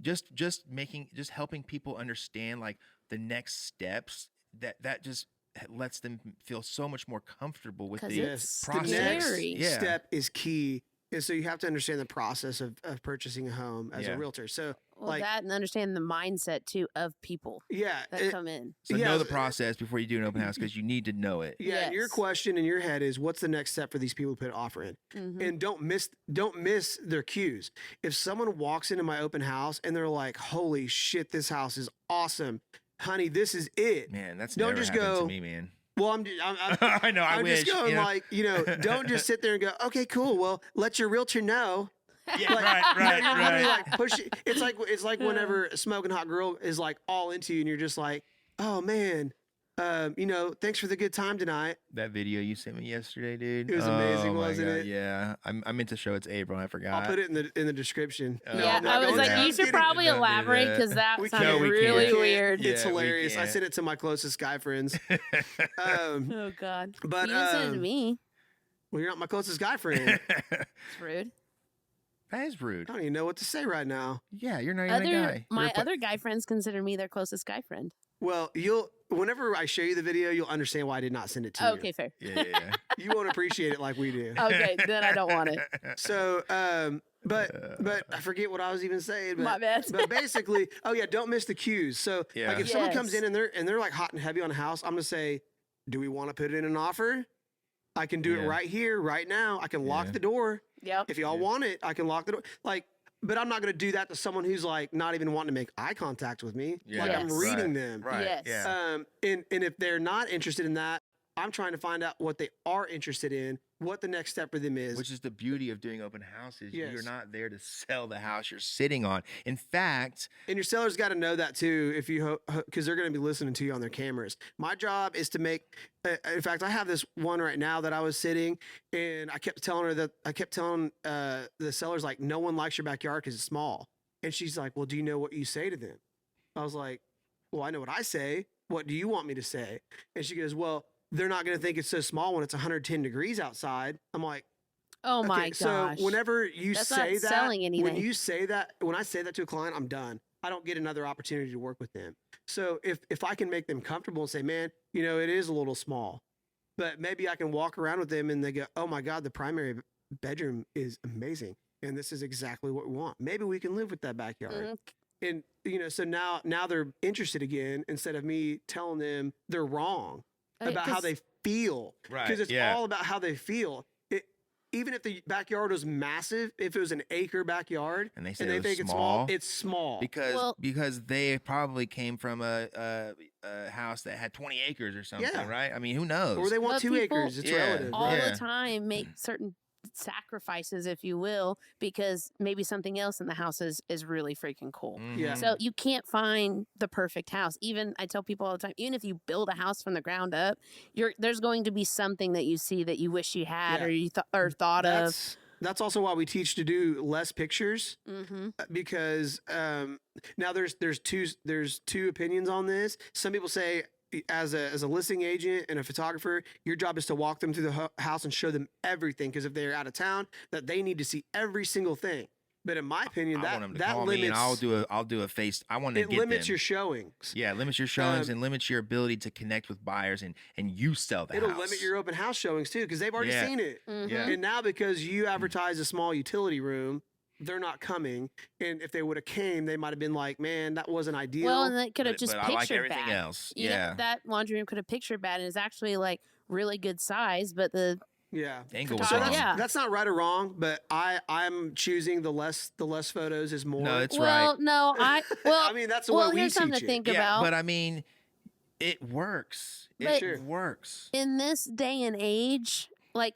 Just helping people understand like the next steps that just lets them feel so much more comfortable with
'Cause
the
it's
process.
The next
scary.
Yeah.
step is key. And so you have to understand the process of purchasing a home as
Yeah.
a realtor. So
Well,
like,
that and understand the mindset too of people
yeah,
that come in.
So
Yeah.
know the process before you do an open house because you need to know it.
yeah. Your
Yes.
question in your head is, what's the next step for these people to put an offer in?
Mhm.
And don't miss their cues. If someone walks into my open house and they're like, "Holy shit, this house is awesome, honey, this is it."
Man, that's
Don't
never
just
happened
go,
to me, man.
Well, I'm
I know. I
I'm
wish.
just going
you know?
like, don't just sit there and go, "Okay, cool. Well, let your realtor know."
yeah,
Like,
right,
you're literally
right.
like push it. It's like whenever a smoking hot girl is like all into you, and you're just like, "Oh man, thanks for the good time tonight."
That video you sent me yesterday, dude.
It was amazing,
Oh, my
wasn't
God,
it?
Yeah, I meant to show it to April. I forgot.
I'll put it in the description.
Oh,
Yeah,
no,
I was
don't
like,
do
you
that.
should probably
Don't do
elaborate
that.
because that
We
sounded
can't. We
really
can't.
weird.
It's
Yeah, we
hilarious. I
can't.
sent it to my closest guy friends. Um,
Oh God!
But,
you didn't send it to me.
well, you're not my closest guy friend.
It's rude.
That is rude.
I don't even know what to say right now.
Yeah, you're not even a guy.
My
You're a pla-
other guy friends consider me their closest guy friend.
Well, whenever I show you the video, you'll understand why I did not send it to
Okay, fair.
Yeah.
you. You won't appreciate it like we do.
Okay, then I don't want it.
So, but I forget what I was even saying. But,
My bad.
But basically, oh yeah, don't miss the cues. So,
Yeah.
like if someone comes
Yes.
in and they're like hot and heavy on a house, I'm gonna say, do we want to put in an offer? I can do
Yeah.
it right here, right now. I can lock
Yeah.
the door.
Yep.
If y'all
Yeah.
want it, I can lock the door. Like, but I'm not gonna do that to someone who's like not even wanting to make eye contact with me.
Yeah.
Like I'm
Yes.
reading
Right.
them.
Right.
Yes.
Yeah.
And if they're not interested in that, I'm trying to find out what they are interested in, what the next step for them is.
Which is the beauty of doing open houses. You're
Yes.
not there to sell the house you're sitting on. In fact,
And your sellers got to know that too, if you because they're going to be listening to you on their cameras. My job is to make. In fact, I have this one right now that I was sitting, and I kept telling the sellers like, no one likes your backyard because it's small, and she's like, well, do you know what you say to them? I was like, well, I know what I say. What do you want me to say? And she goes, well, they're not going to think it's so small when it's 110 degrees outside. I'm like.
Oh my
Okay,
gosh.
so whenever you
That's
say
not
that,
selling
when
anything.
you say that, when I say that to a client, I'm done. I don't get another opportunity to work with them. So if I can make them comfortable and say, man, it is a little small, but maybe I can walk around with them and they go, oh my God, the primary bedroom is amazing. And this is exactly what we want. Maybe we can live with that backyard.
Mhm.
And, so now they're interested again, instead of me telling them they're wrong
Okay,
about how
'cause-
they feel.
right.
Because it's
yeah.
all about how they feel. Even if the backyard was massive, if it was an acre backyard
and they say
and they
it was
think
small.
it's small.
Because
Well-
they probably came from a house that had 20 acres or something,
Yeah.
right? I mean, who knows?
Or they want
But
2
people-
acres. It's
Yeah.
relative.
all
right?
Yeah.
the time make certain sacrifices, if you will, because maybe something else in the house is really freaking cool.
Yeah.
Mhm.
So you can't find the perfect house. Even I tell people all the time, even if you build a house from the ground up, there's going to be something that you see that you wish you had
Yeah.
or you thought of.
that's also why we teach to do less pictures
Mm-hmm.
because now there's two opinions on this. Some people say as a listing agent and a photographer, your job is to walk them through the house and show them everything, because if they're out of town, that they need to see every single thing. But in my opinion,
I want them to
that
call
limits.
me and I'll do a face. I want to
It
get
limits
them.
your showings.
Yeah, it limits your showings and limits your ability to connect with buyers and you sell the
It'll
house.
limit your open house showings too, because they've already
Yeah.
seen it.
Mm-hmm.
Yeah.
And now because you advertise a small utility room, they're not coming. And if they would have came, they might have been like, "Man, that wasn't ideal."
Well, and they could have
But
just
I
pictured
like everything
bad.
else.
You know,
Yeah.
that laundry room could have pictured bad and is actually like really good size, but the
yeah.
Angle was
So
wrong.
Yeah.
that's not right or wrong, but I'm choosing the less photos is more.
No, it's
well,
right.
no, I
I mean, that's the
well,
way we
here's something
teach
to
it.
think
Yeah,
about.
but I mean, it works.
But-
It
Sure.
works.
In this day and age, like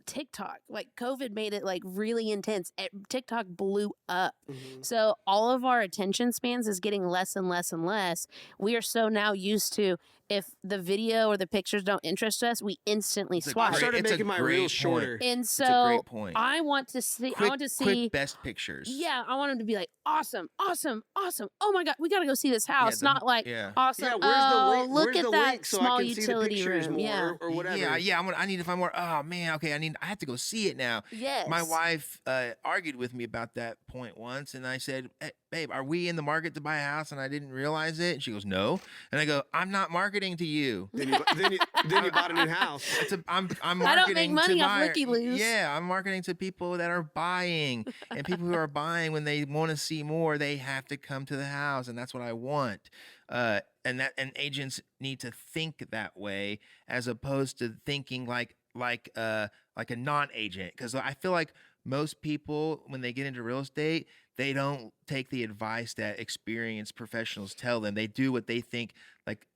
TikTok, like COVID made it like really intense. TikTok blew up.
Mhm.
So all of our attention spans is getting less and less and less. We are so now used to, if the video or the pictures don't interest us, we instantly
It's a
swipe.
I started
It's a
making my
great
reels
point.
shorter.
And
It's a
so
great point.
I want to see.
quick,
I want to see.
quick best pictures.
Yeah, I want them to be like awesome, awesome, awesome. Oh my god, we got to go see this house.
the-
Not like
yeah.
awesome.
Yeah, where's
oh,
the link?
look
Where's
at
the
that
link so
small
I can see the
utility
pictures
room.
more
Yeah.
or whatever?
Yeah. I need to find more. Oh man, okay. I have to go see it now.
Yes.
My wife argued with me about that point once, and I said, hey, "Babe, are we in the market to buy a house?" And I didn't realize it. And she goes, "No." And I go, "I'm not marketing to you.
Then you bought a new house.
I'm
I
marketing
don't make money
to
off
buyer-
looky-loos.
Yeah, I'm marketing to people that are buying, and people who are buying when they want to see more, they have to come to the house, and that's what I want. And agents need to think that way as opposed to thinking like a non-agent, because I feel like most people when they get into real estate, they don't take the advice that experienced professionals tell them. They do what they think, like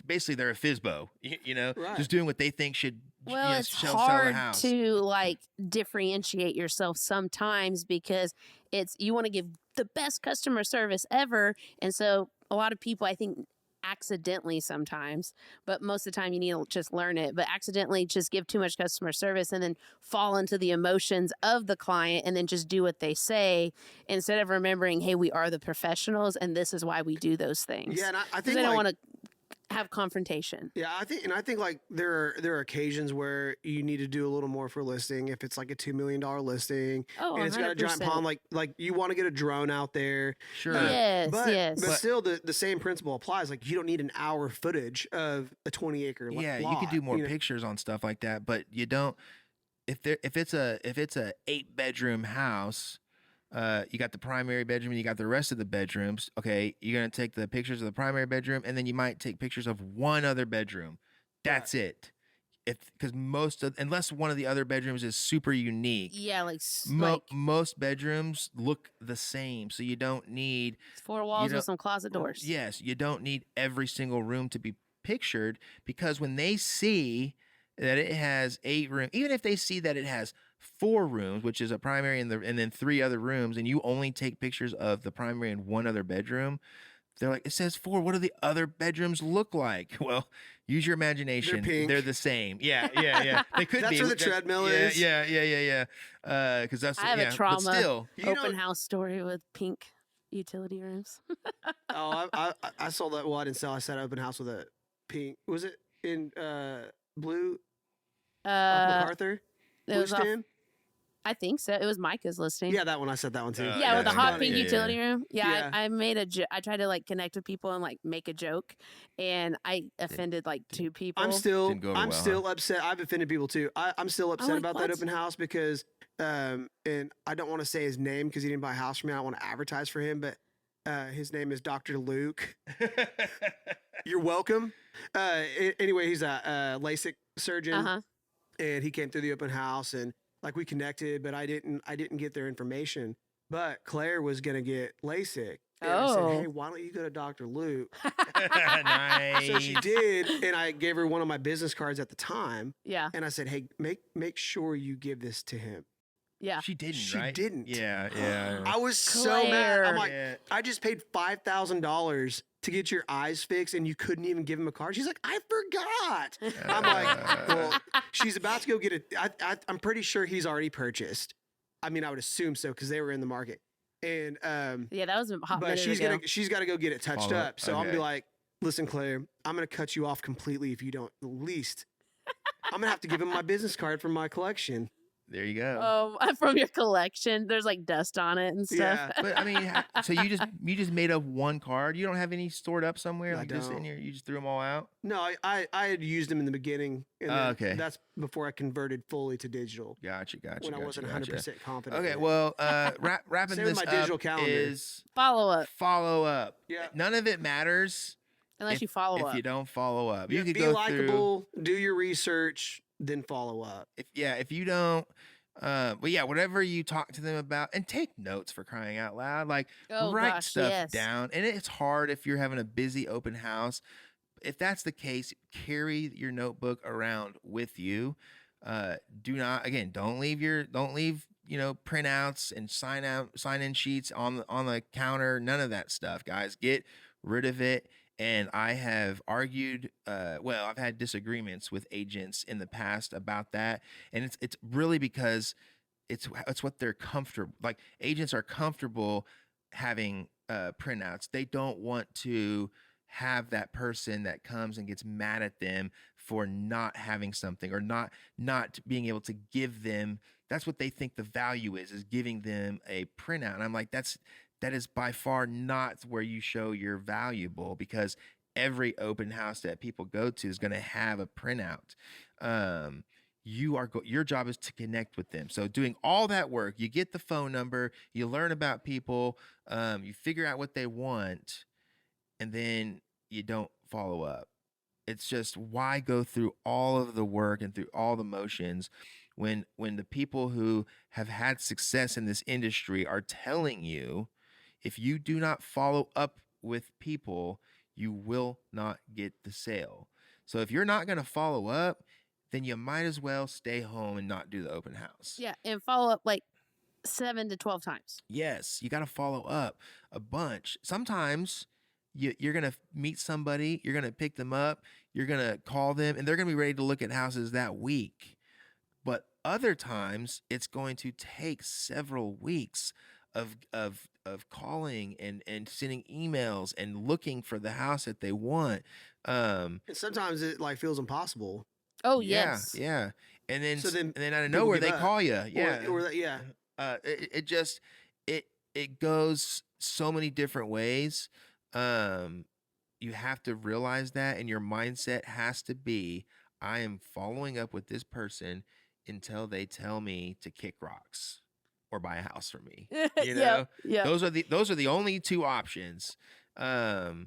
basically they're a FISBO, you know,
Right.
just doing what they think should
Well, it's
sell the
hard
house.
to like differentiate yourself sometimes because you want to give the best customer service ever, and so a lot of people, I think, accidentally sometimes, but most of the time you need to just learn it, but accidentally just give too much customer service and then fall into the emotions of the client and then just do what they say instead of remembering, hey, we are the professionals and this is why we do those things.
Yeah, and I
Because
think
they don't
like,
want to have confrontation.
yeah, I think like there are occasions where you need to do a little more for listing. If it's like a $2 million listing
Oh,
and it's got a giant
100%.
pond, like you want to get a drone out there.
Sure.
Yes,
but,
yes.
But still, the same principle applies. Like you don't need an hour footage of a 20-acre lot.
Yeah, you can do more
you know?
pictures on stuff like that, but you don't. If it's a 8-bedroom house, you got the primary bedroom and you got the rest of the bedrooms. Okay, you're gonna take the pictures of the primary bedroom and then you might take pictures of one other bedroom. That's it. Because unless one of the other bedrooms is super unique,
Yeah, like like
most bedrooms look the same, so you don't need.
4 walls
don't-
with some closet doors.
Yes, you don't need every single room to be pictured, because when they see that it has 8 rooms, even if they see that it has 4 rooms, which is a primary and then 3 other rooms, and you only take pictures of the primary and one other bedroom, they're like, it says 4. What do the other bedrooms look like? Well, use your imagination.
pink.
They're the same. Yeah. They could
That's
be.
where the treadmill is.
Yeah. Because that's
I have a
but
trauma.
still,
You know-
Open house story with pink utility rooms.
Oh, I sold that. Well, I didn't sell. I said open house with a pink. Was it in blue? MacArthur.
It
Blue
was off,
stand?
I think so. It was Micah's listing.
Yeah, that one. I said that one too.
Oh,
Yeah, with the
yeah,
hot
yeah,
pink
yeah,
utility room. Yeah,
Yeah.
I made I tried to like connect with people and like make a joke, and I offended like 2 people.
I'm still
Didn't go over well, huh?
upset. I've offended people too. I'm still upset
like,
about that
what?
open house because and I don't want to say his name because he didn't buy a house from me. I don't want to advertise for him, but his name is Dr. Luke. You're welcome. Anyway, he's a LASIK surgeon,
Uh huh.
and he came through the open house and like we connected, but I didn't get their information. But Claire was gonna get LASIK. And I said,
Oh.
hey, why don't you go to Dr. Luke?
nice.
So she did, and I gave her one of my business cards at the time.
Yeah.
And I said, hey, make sure you give this to him.
Yeah.
She didn't.
She
right?
didn't.
Yeah.
I was so mad. I'm
Claire.
like,
Yeah.
I just paid $5,000 to get your eyes fixed, and you couldn't even give him a card. She's like, I forgot. I'm like, well, she's about to go get it. I'm pretty sure he's already purchased. I mean, I would assume so because they were in the market. And
Yeah, that was a hot
but
minute
she's
ago.
got to go get it touched
Follow
up.
up,
So I'm gonna be
okay.
like, listen, Claire, I'm gonna cut you off completely if you don't at least. I'm gonna have to give him my business card from my collection.
There you go.
From your collection, there's like dust on it and stuff.
Yeah.
But I mean, so you just made up one card. You don't have any stored up somewhere,
I
like just in
don't.
here. You just threw them all out.
No, I had used them in the beginning. And then
Okay.
That's before I converted fully to digital
Gotcha.
when I wasn't 100% confident.
Okay.
in it.
Well, wrapping
Same with
this
my digital
up
calendar.
is
Follow up,
follow up.
Yeah.
None of it matters
unless you follow
if
up.
you don't follow up.
Yeah,
You could
be
go through.
likable, do your research, then follow up.
If you don't. But yeah, whatever you talk to them about, and take notes for crying out loud. Like
Oh,
write
gosh,
stuff
yes.
down. And it's hard if you're having a busy open house. If that's the case, carry your notebook around with you. Don't leave printouts and sign in sheets on the counter. None of that stuff, guys. Get rid of it. And I have argued, I've had disagreements with agents in the past about that. And it's really because it's what they're comfortable. Like agents are comfortable having printouts. They don't want to have that person that comes and gets mad at them for not having something or not being able to give them. That's what they think the value is giving them a printout. And I'm like, that is by far not where you show you're valuable, because every open house that people go to is going to have a printout. Your job is to connect with them. So doing all that work, you get the phone number, you learn about people, you figure out what they want, and then you don't follow up. It's just, why go through all of the work and through all the motions when the people who have had success in this industry are telling you, if you do not follow up with people, you will not get the sale. So if you're not going to follow up, then you might as well stay home and not do the open house.
Yeah, and follow up like 7 to 12 times.
Yes, you got to follow up a bunch. Sometimes you're going to meet somebody, you're going to pick them up, you're going to call them, and they're going to be ready to look at houses that week. But other times, it's going to take several weeks of calling and sending emails and looking for the house that they want.
And sometimes it like feels impossible.
Oh,
Yeah,
yes.
yeah. And then
So then
and then out of
people
nowhere
give
they
up.
call you. Yeah.
Yeah.
It goes so many different ways. You have to realize that, and your mindset has to be, I am following up with this person until they tell me to kick rocks or buy a house for me. You know?
Yeah.
Those are the only two options.
Well,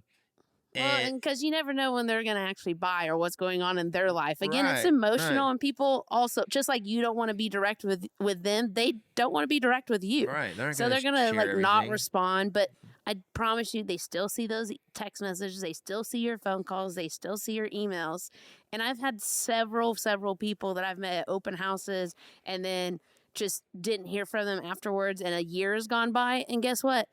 And
and because you never know when they're going to actually buy or what's going on in their life. Again, it's
Right,
emotional,
right.
and people also, just like you don't want to be direct with them, they don't want to be direct with you.
right,
So they're gonna
share
like not
everything.
respond, but I promise you, they still see those text messages, they still see your phone calls, they still see your emails. And I've had several people that I've met at open houses, and then just didn't hear from them afterwards, and a year has gone by, and guess what?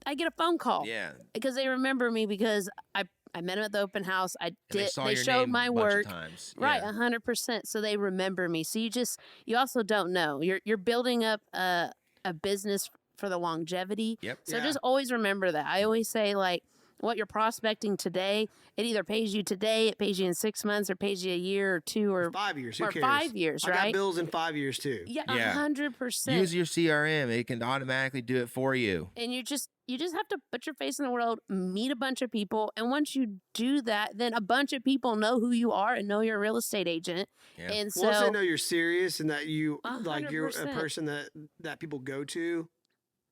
I get a phone call
Yeah.
because they remember me because I met them at the open house.
And they saw
They
your
showed
name
my
a bunch of
work.
times.
Right,
Yeah.
100%. So they remember me. So you also don't know. You're building up a business for the longevity.
Yep.
So
Yeah.
just always remember that. I always say, like, what you're prospecting today, it either pays you today, it pays you in 6 months, or pays you a year or two or
5 years. Who
or
cares?
5 years,
I got
right?
bills in 5 years too.
Yeah,
Yeah.
100%.
Use your CRM. It can automatically do it for you.
And you just have to put your face in the world, meet a bunch of people, and once you do that, then a bunch of people know who you are and know you're a real estate agent.
Yeah.
And
Once they
so
know you're serious and that you like you're a
100%.
person that people go to,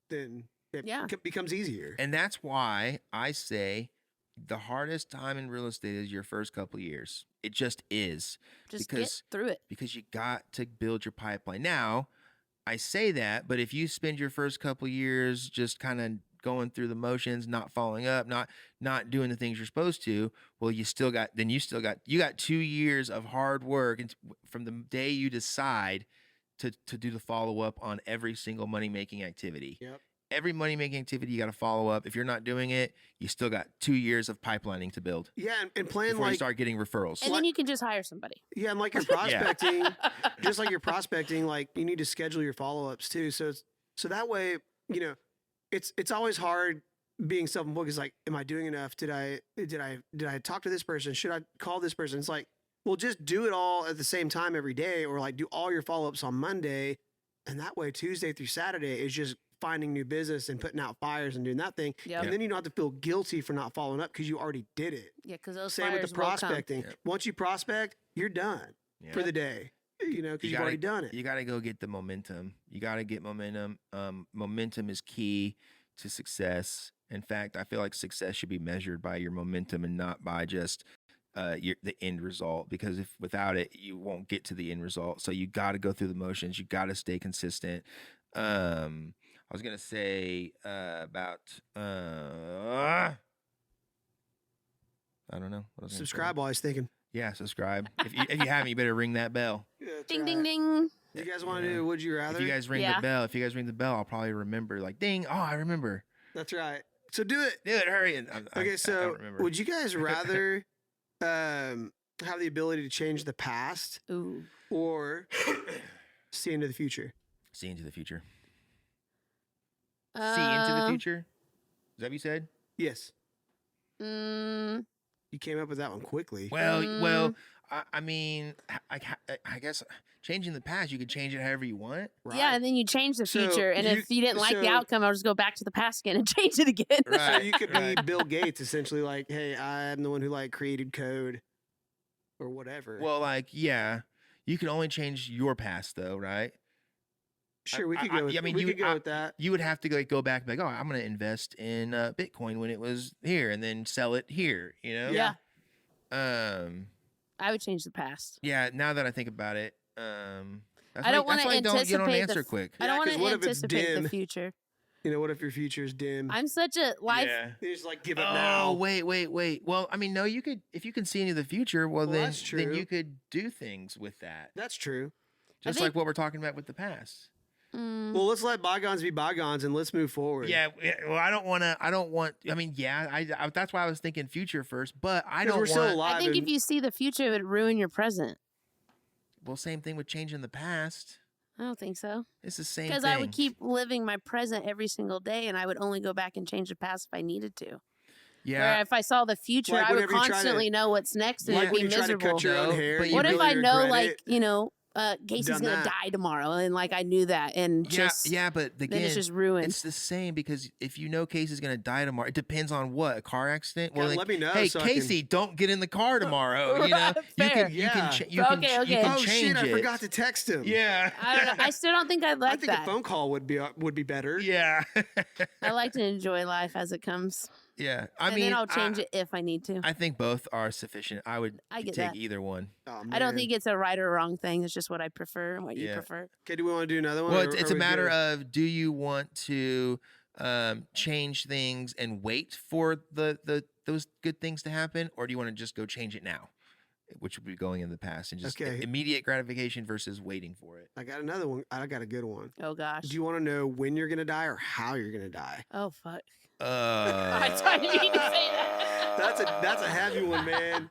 then it
Yeah.
becomes easier.
And that's why I say the hardest time in real estate is your first couple of years. It just is,
just
because
get through it.
because you got to build your pipeline. Now, I say that, but if you spend your first couple of years just kind of going through the motions, not following up, not doing the things you're supposed to, well, you got 2 years of hard work, and from the day you decide to do the follow up on every single money making activity.
Yep.
every money making activity you got to follow up. If you're not doing it, you still got 2 years of pipelining to build
Yeah, and plan
before you
like
start getting referrals.
And then you can just hire somebody.
yeah, and like you're prospecting, just like you're prospecting, like you need to schedule your follow ups too. So that way, you know, it's always hard being self-employed because like, am I doing enough? Did I talk to this person? Should I call this person? It's like, well, just do it all at the same time every day, or like do all your follow ups on Monday, and that way Tuesday through Saturday is just finding new business and putting out fires and doing that thing.
Yep.
And then you don't have to feel guilty for not following up because you already did it.
Yeah, because those
Same with the
fires will come.
prospecting.
Yep.
Once you prospect, you're done
Yeah.
for the day. You know, because
You
you've
gotta-
already done it.
You got to go get the momentum. You got to get momentum. Momentum is key to success. In fact, I feel like success should be measured by your momentum and not by just the end result. Because if without it, you won't get to the end result. So you got to go through the motions. You got to stay consistent. I was gonna say about I don't know. What I was gonna say.
Subscribe while I was thinking.
Yeah, subscribe. If you haven't, you better ring that bell.
Yeah, that's
Ding,
right.
ding, ding.
You guys want
Yeah.
to do Would You Rather?
If you guys ring
Yeah.
the bell, I'll probably remember. Like, ding! Oh, I remember.
That's right. So do it.
Do it, hurry! And I
Okay, so
don't remember.
would you guys rather have the ability to change the past
Ooh.
or see into the future?
see into the future? See into the future? Is that what you said?
Yes.
Mm,
You came up with that one quickly.
Well. I mean, I guess changing the past, you could change it however you want.
Right?
Yeah, and then you change the
So
future. And if you didn't like the
so-
outcome, I'll just go back to the past again and change it again.
So
Right.
you could be
Right.
Bill Gates, essentially, like, hey, I'm the one who like created code or whatever.
Well, like, yeah, you can only change your past, though, right?
sure, we
I-
could
I-
go. With,
I mean,
we
you-
could go with that.
You would have to go back and be like, oh, I'm going to invest in Bitcoin when it was here, and then sell it here. You know?
Yeah.
Yeah.
I would change the past.
Yeah. Now that I think about it, that's
I don't
why-
want
that's
to
why you don't
anticipate the
answer
f-
quick.
I don't
Yeah,
want
'cause
to
what if it's
anticipate the
dim?
future.
You know, what if your future is dim?
I'm such a life.
Yeah.
You just like give up
Oh,
now.
wait. Well, I mean, no, you could, if you can see into the future, well,
Well,
then,
that's
then
true.
you could do things with that.
That's true.
Just
think-
like what we're talking about with the past.
Mm,
Well, let's let bygones be bygones and let's move forward.
Yeah. Well, I don't want, I mean, yeah, I that's why I was thinking future first, but I
'Cause
don't
we're still
want,
alive.
I think
and-
if you see the future, it would ruin your present.
well, same thing with changing the past.
I don't think so.
It's the same
Because
thing.
I would keep living my present every single day, and I would only go back and change the past if I needed to. Where
Yeah.
if I saw the future,
Like
I would
whenever you try to-
constantly know what's next and
like
it'd
when
be
you try to
miserable.
cut your own
No,
hair.
but
and
you
What
you
if
really
I know,
regret
like,
it?
you know, Casey's
Done
gonna
that.
die tomorrow, and like I knew that, and just
yeah, but
then
again,
it's just ruined.
it's the same because if you know Casey's gonna die tomorrow, it depends on what, a car accident.
Kinda
Well,
let me know.
hey,
so I can-
Casey, don't get in the car tomorrow. You know,
Right,
you
fair.
can, you
Yeah.
can, you
Okay,
can, you
okay.
can
Oh
change
shit! I
it.
forgot to text him.
Yeah,
I don't know. I still don't think I'd
I
like
think
that.
a phone call would be better.
yeah,
I like to enjoy life as it comes,
yeah. I
and
mean,
then I'll change it if I need to.
I think both are sufficient. I would
I get
take
that.
either one.
Oh,
I don't
man.
think it's a right or wrong thing. It's just what I prefer and what you
Yeah.
prefer.
Okay, do we want to do another one?
Well,
or
it's
are
a
we
matter
good?
of do you want to change things and wait for those good things to happen, or do you want to just go change it now, which would be going in the past and just
Okay.
immediate gratification versus waiting for it.
I got another one. I got a good one.
Oh gosh.
Do you want to know when you're gonna die or how you're gonna die?
Oh fuck.
I
didn't mean to say that.
That's a heavy one, man.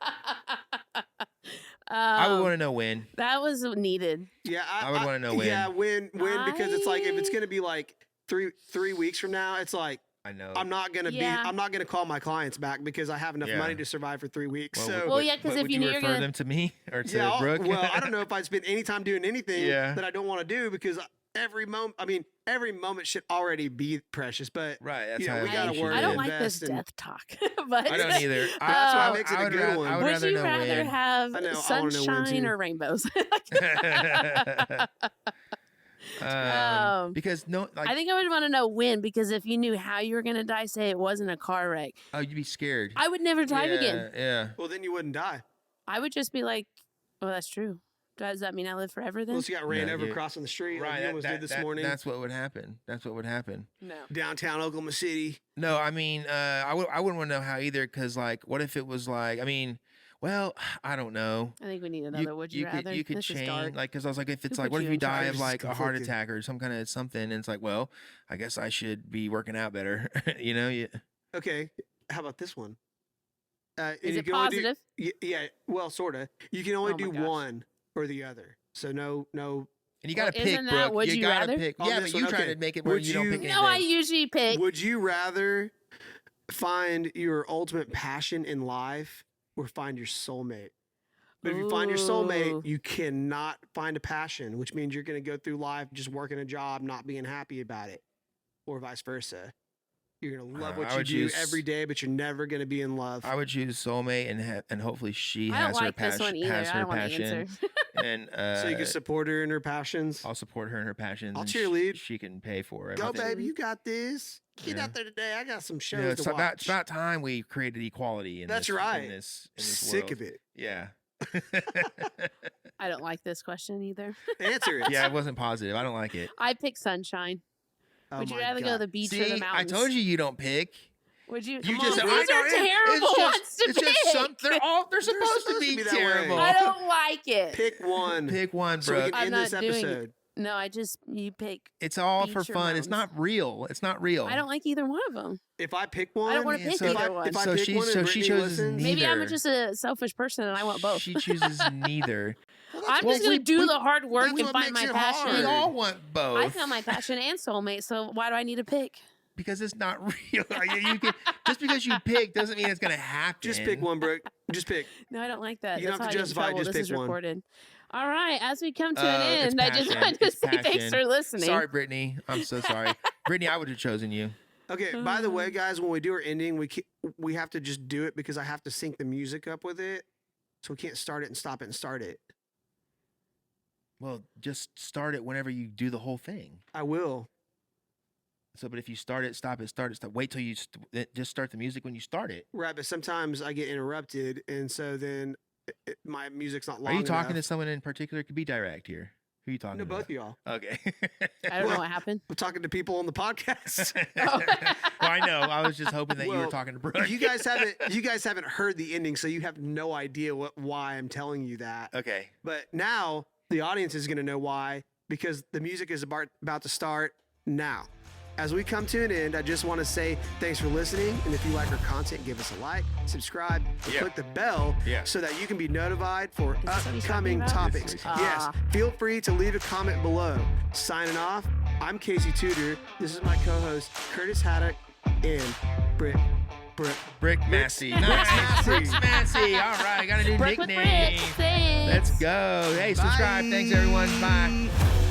I would want to know when.
That was needed.
Yeah,
I would wanna know when.
Yeah, when because it's like if it's
I-
gonna be like three weeks from now, it's like
I know.
I'm not gonna
Yeah.
I'm not gonna call my clients back because I have enough
Yeah.
money to survive for 3 weeks.
Well,
so
would-
Well, yeah, 'cause
would
if you knew you're
refer
gonna-
them to me or to
yeah,
Brooke.
well, I don't know if I'd spend any time doing anything
Yeah.
that I don't want to do because every moment should already be precious. But
Right. That's
Yeah,
how
we gotta
it should
work
I
be.
don't like this
invest in-
death talk, but
I don't either.
That's why it makes it
I
a
would
good
ra-
one.
I would
would
rather
you
know
rather
when.
I
have
know, I wanna know when
sunshine
too.
or rainbows?
Because no, like,
I think I would want to know when, because if you knew how you were going to die, say it wasn't a car wreck,
oh, you'd be scared.
I would never drive again.
Yeah.
well, then you wouldn't die
I would just be like, oh, that's true. Does that mean I live forever then?
unless you got ran
No,
over
you-
crossing the street like
Right.
you almost did this morning.
That's what would happen. That's what would happen.
No.
Downtown Oklahoma City.
No, I mean, I wouldn't want to know how either, because like, what if it was like, I mean, Well, I don't know.
I think we need another would you rather.
You could
This is
change,
dark.
like, because I was like, if it's
Who
like,
put
what if
you
you
in
die
charge?
of
Just
like a heart
conflicted.
attack or some kind of something, and it's like, well, I guess I should be working out better. You know? Yeah.
Okay, how about this one? And
Is
you
it
can only do-
positive?
yeah, well, sort of. You can only
Oh my
do
gosh.
one or the other. So no.
And you
Well,
gotta pick,
isn't that
Brooke.
would
You
you
gotta
rather?
pick.
On
Yeah,
this
but you
one,
try
okay.
to make it where
Would
you don't
you-
pick anything.
No, I usually pick.
Would you rather find your ultimate passion in life or find your soulmate? But if you find your
Ooh.
soulmate, you cannot find a passion, which means you're going to go through life just working a job, not being happy about it, or vice versa. You're going to love what
I
you
would
do
choose-
every day, but you're never going to be in love.
I would choose soulmate and hopefully she
I don't
has her
like this one
passion.
either.
Has
I
her
don't want to
passion.
answer.
And
So you can support her in her passions.
I'll support her in her passions.
I'll
and
cheerlead.
She can pay for it.
Go,
I think-
baby, you got this. Get
Yeah.
out there today. I got some
You
shows
know,
to
it's
watch.
about time we created equality in
That's
this,
right.
in this
Sick
world.
of it.
Yeah.
I don't like this question either.
Answer it.
Yeah, it wasn't positive. I don't like it.
I pick sunshine.
Oh
Would you
my
rather go to
God.
the beach or
See,
the
I
mountains?
told you don't pick.
Would you?
You
Come
just
on,
I
these
know,
are terrible
it's just,
ones to
it's
pick.
just some. They're supposed to be
that way.
terrible.
I don't like it.
Pick one.
Pick one,
so we
bro.
can
I'm
end this
not doing it.
episode.
No, I just you pick.
It's all for
beach or
fun. It's
mountains.
not real. It's not real.
I don't like either one of them.
If I pick one,
I don't want to
yeah,
pick
so
either one.
if I
So
pick
she-
one and
so she
Brittany
chooses
listens,
neither.
Maybe I'm just a selfish person and I want both.
She chooses neither.
I'm
Well,
just gonna
we-
do
we-
the hard work
that's
and
what
find my
makes it hard.
passion.
We all want both.
I found my passion and soulmate, so why do I need to pick?
because it's not real. You can, just because you pick doesn't mean it's gonna happen.
just pick one, Brooke. Just pick.
No, I don't like that.
You
That's
don't have
how
to
I get in
justify it,
trouble.
just
This is
pick one.
recorded. All right, as we come to
Oh,
an
it's
end, I just
passion.
want to
It's
say thanks
passion.
for listening.
Sorry, Brittany. I'm so sorry. Brittany, I would have chosen you.
Okay. By the way, guys, when we do our ending, we have to just do it because I have to sync the music up with it, so we can't start it and stop it and start it.
Well, just start it whenever you do the whole thing.
I will.
So, but if you start it, stop it, start it, stop. Wait till you just start the music when you start it.
Right, but sometimes I get interrupted, and so then my music's not long
Are you talking to
enough.
someone in particular? It could be direct here. Who are you talking
No,
to?
both of y'all.
Okay.
I don't know
Well-
what happened.
I'm talking to people on the podcast.
Oh.
Well, I know. I was just hoping that you were
Well,
talking to Brooke.
you guys haven't heard the ending, so you have no idea why I'm telling you that.
Okay.
But now the audience is going to know why, because the music is about to start now. As we come to an end, I just want to say thanks for listening. And if you like our content, give us a like, subscribe, and
Yeah.
click the bell
Yeah.
so that you can be notified for
this what he's
upcoming
talking about?
topics.
This is
what
Yes,
he's-
feel free to leave a comment below. Signing off, I'm Casey Tudor. This is my co-host, Curtis Haddock, and Britt.
Brick Massey.
Brick
Nice.
Massey.
Brick Massey. All right. Got a new
Brick with
nickname.
Brick. Thanks.
Let's go. Hey, subscribe. Thanks, everyone. Bye.